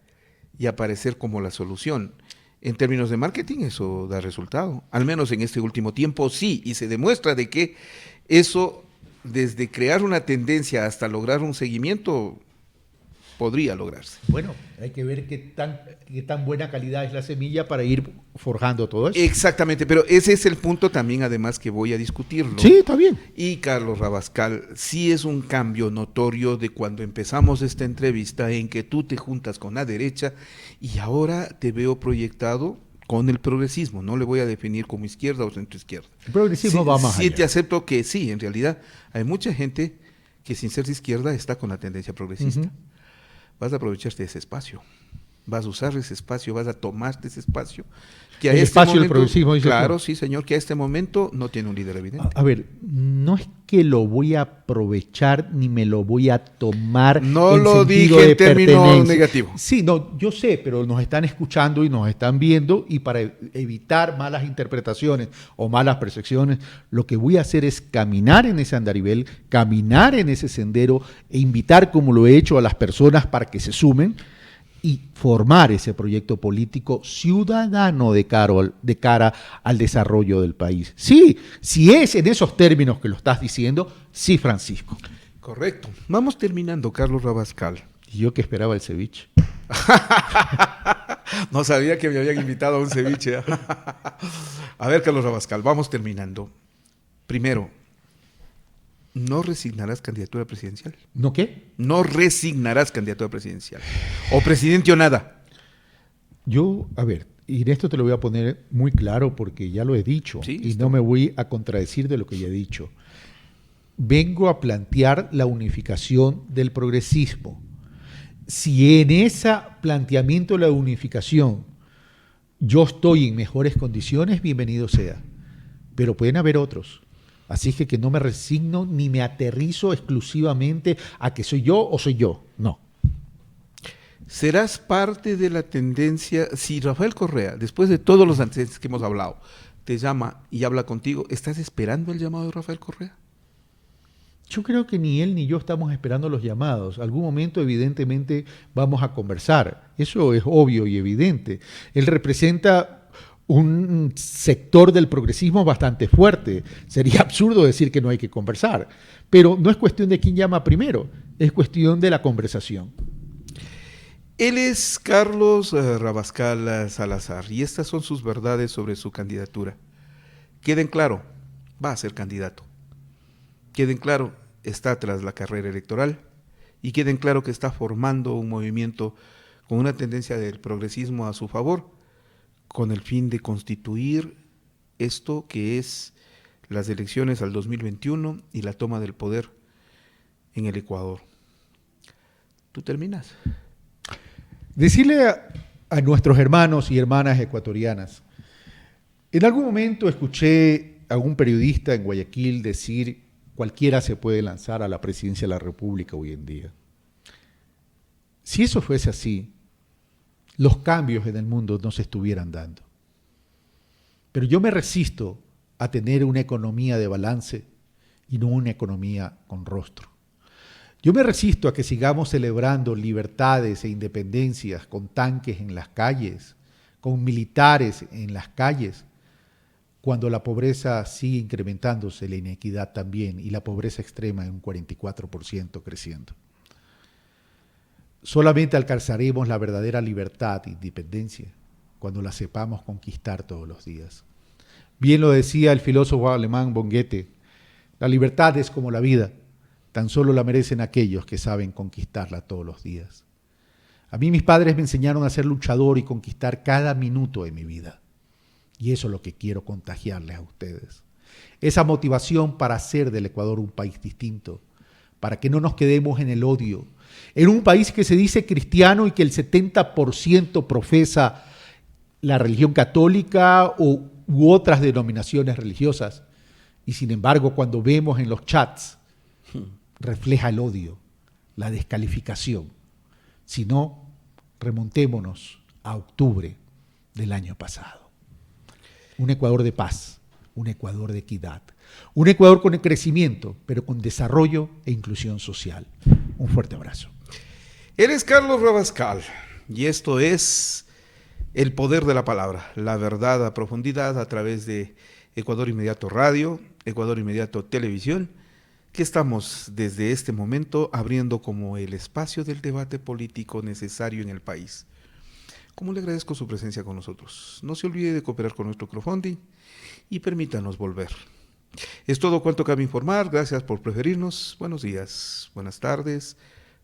y aparecer como la solución. En términos de marketing eso da resultado, al menos en este último tiempo sí, y se demuestra de que eso, desde crear una tendencia hasta lograr un seguimiento, podría lograrse. Bueno, hay que ver qué tan buena calidad es la semilla para ir forjando todo eso. Exactamente, pero ese es el punto también además que voy a discutirlo. Sí, está bien. Y Carlos Rabascal, sí es un cambio notorio de cuando empezamos esta entrevista en que tú te juntas con la derecha y ahora te veo proyectado con el progresismo. No le voy a definir como izquierda o centroizquierda. El progresismo va más allá. Sí, te acepto que sí, en realidad hay mucha gente que sin ser de izquierda está con la tendencia progresista. Uh-huh. Vas a aprovecharte de ese espacio, vas a usar ese espacio, vas a tomarte ese espacio. Que a el este espacio momento, del progresismo, dice claro, tú. sí, señor, que a este momento no tiene un líder evidente. A ver, no es que lo voy a aprovechar ni me lo voy a tomar. No en lo sentido dije de en términos pertenencia. negativos. Sí, no, yo sé, pero nos están escuchando y nos están viendo y para evitar malas interpretaciones o malas percepciones, lo que voy a hacer es caminar en ese andarivel, caminar en ese sendero e invitar, como lo he hecho, a las personas para que se sumen y formar ese proyecto político ciudadano de cara al desarrollo del país. Sí, si es en esos términos que lo estás diciendo, sí, Francisco. Correcto. Vamos terminando, Carlos Rabascal. Y yo que esperaba el ceviche. No sabía que me habían invitado a un ceviche. A ver, Carlos Rabascal, vamos terminando. Primero, ¿no resignarás candidatura presidencial? ¿No qué? No resignarás candidatura presidencial. O presidente o nada. Yo, a ver, y en esto te lo voy a poner muy claro porque ya lo he dicho Sí, y no me voy a contradecir de lo que ya he dicho. Vengo a plantear la unificación del progresismo. Si en ese planteamiento de la unificación yo estoy en mejores condiciones, bienvenido sea. Pero pueden haber otros. Así que no me resigno ni me aterrizo exclusivamente a que soy yo o soy yo. No. ¿Serás parte de la tendencia? Si Rafael Correa, después de todos los antecedentes que hemos hablado, te llama y habla contigo, ¿estás esperando el llamado de Rafael Correa? Yo creo que ni él ni yo estamos esperando los llamados. Algún momento, evidentemente, vamos a conversar. Eso es obvio y evidente. Él representa un sector del progresismo bastante fuerte. Sería absurdo decir que no hay que conversar. Pero no es cuestión de quién llama primero, es cuestión de la conversación. Él es Carlos Rabascal Salazar y estas son sus verdades sobre su candidatura. Queden claro, va a ser candidato. Queden claro, está tras la carrera electoral y queden claro que está formando un movimiento con una tendencia del progresismo a su favor, con el fin de constituir esto que es las elecciones al 2021 y la toma del poder en el Ecuador. ¿Tú terminas? Decirle a nuestros hermanos y hermanas ecuatorianas, en algún momento escuché a un periodista en Guayaquil decir: cualquiera se puede lanzar a la presidencia de la República hoy en día. Si eso fuese así, los cambios en el mundo no se estuvieran dando. Pero yo me resisto a tener una economía de balance y no una economía con rostro. Yo me resisto a que sigamos celebrando libertades e independencias con tanques en las calles, con militares en las calles, cuando la pobreza sigue incrementándose, la inequidad también, y la pobreza extrema en un 44% creciendo. Solamente alcanzaremos la verdadera libertad e independencia cuando la sepamos conquistar todos los días. Bien lo decía el filósofo alemán von Goethe, la libertad es como la vida, tan solo la merecen aquellos que saben conquistarla todos los días. A mí mis padres me enseñaron a ser luchador y conquistar cada minuto de mi vida. Y eso es lo que quiero contagiarles a ustedes. Esa motivación para hacer del Ecuador un país distinto, para que no nos quedemos en el odio, en un país que se dice cristiano y que el 70% profesa la religión católica u otras denominaciones religiosas. Y sin embargo, cuando vemos en los chats, refleja el odio, la descalificación. Si no, remontémonos a octubre del año pasado. Un Ecuador de paz, un Ecuador de equidad, un Ecuador con crecimiento, pero con desarrollo e inclusión social. Un fuerte abrazo. Eres Carlos Rabascal y esto es el poder de la palabra, la verdad a profundidad a través de Ecuador Inmediato Radio, Ecuador Inmediato Televisión, que estamos desde este momento abriendo como el espacio del debate político necesario en el país. Como le agradezco su presencia con nosotros. No se olvide de cooperar con nuestro crowdfunding y permítanos volver. Es todo cuanto cabe informar. Gracias por preferirnos. Buenos días, buenas tardes,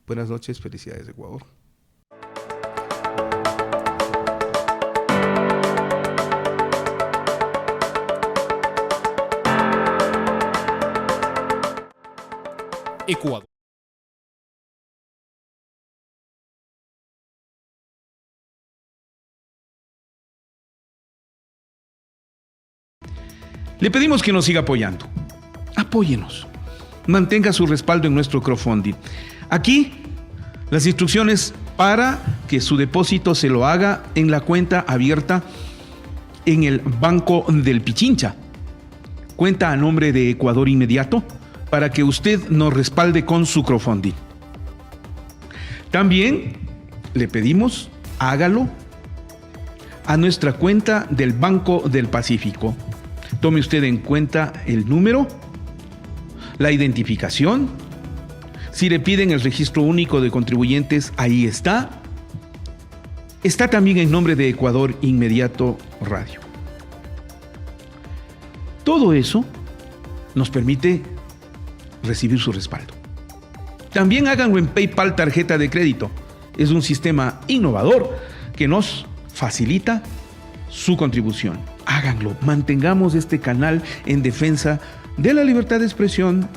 buenas noches. Felicidades, Ecuador. Ecuador. Le pedimos que nos siga apoyando. Apóyenos. Mantenga su respaldo en nuestro crowdfunding. Aquí, las instrucciones para que su depósito se lo haga en la cuenta abierta en el Banco del Pichincha. Cuenta a nombre de Ecuador Inmediato para que usted nos respalde con su crowdfunding. También le pedimos, hágalo a nuestra cuenta del Banco del Pacífico. Tome usted en cuenta el número, la identificación. Si le piden el registro único de contribuyentes, ahí está. Está también en nombre de Ecuador Inmediato Radio. Todo eso nos permite recibir su respaldo. También háganlo en PayPal tarjeta de crédito. Es un sistema innovador que nos facilita su contribución. Háganlo, mantengamos este canal en defensa de la libertad de expresión,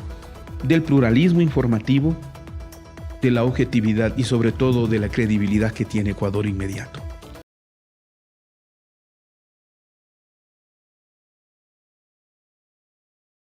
del pluralismo informativo, de la objetividad y sobre todo de la credibilidad que tiene Ecuador Inmediato.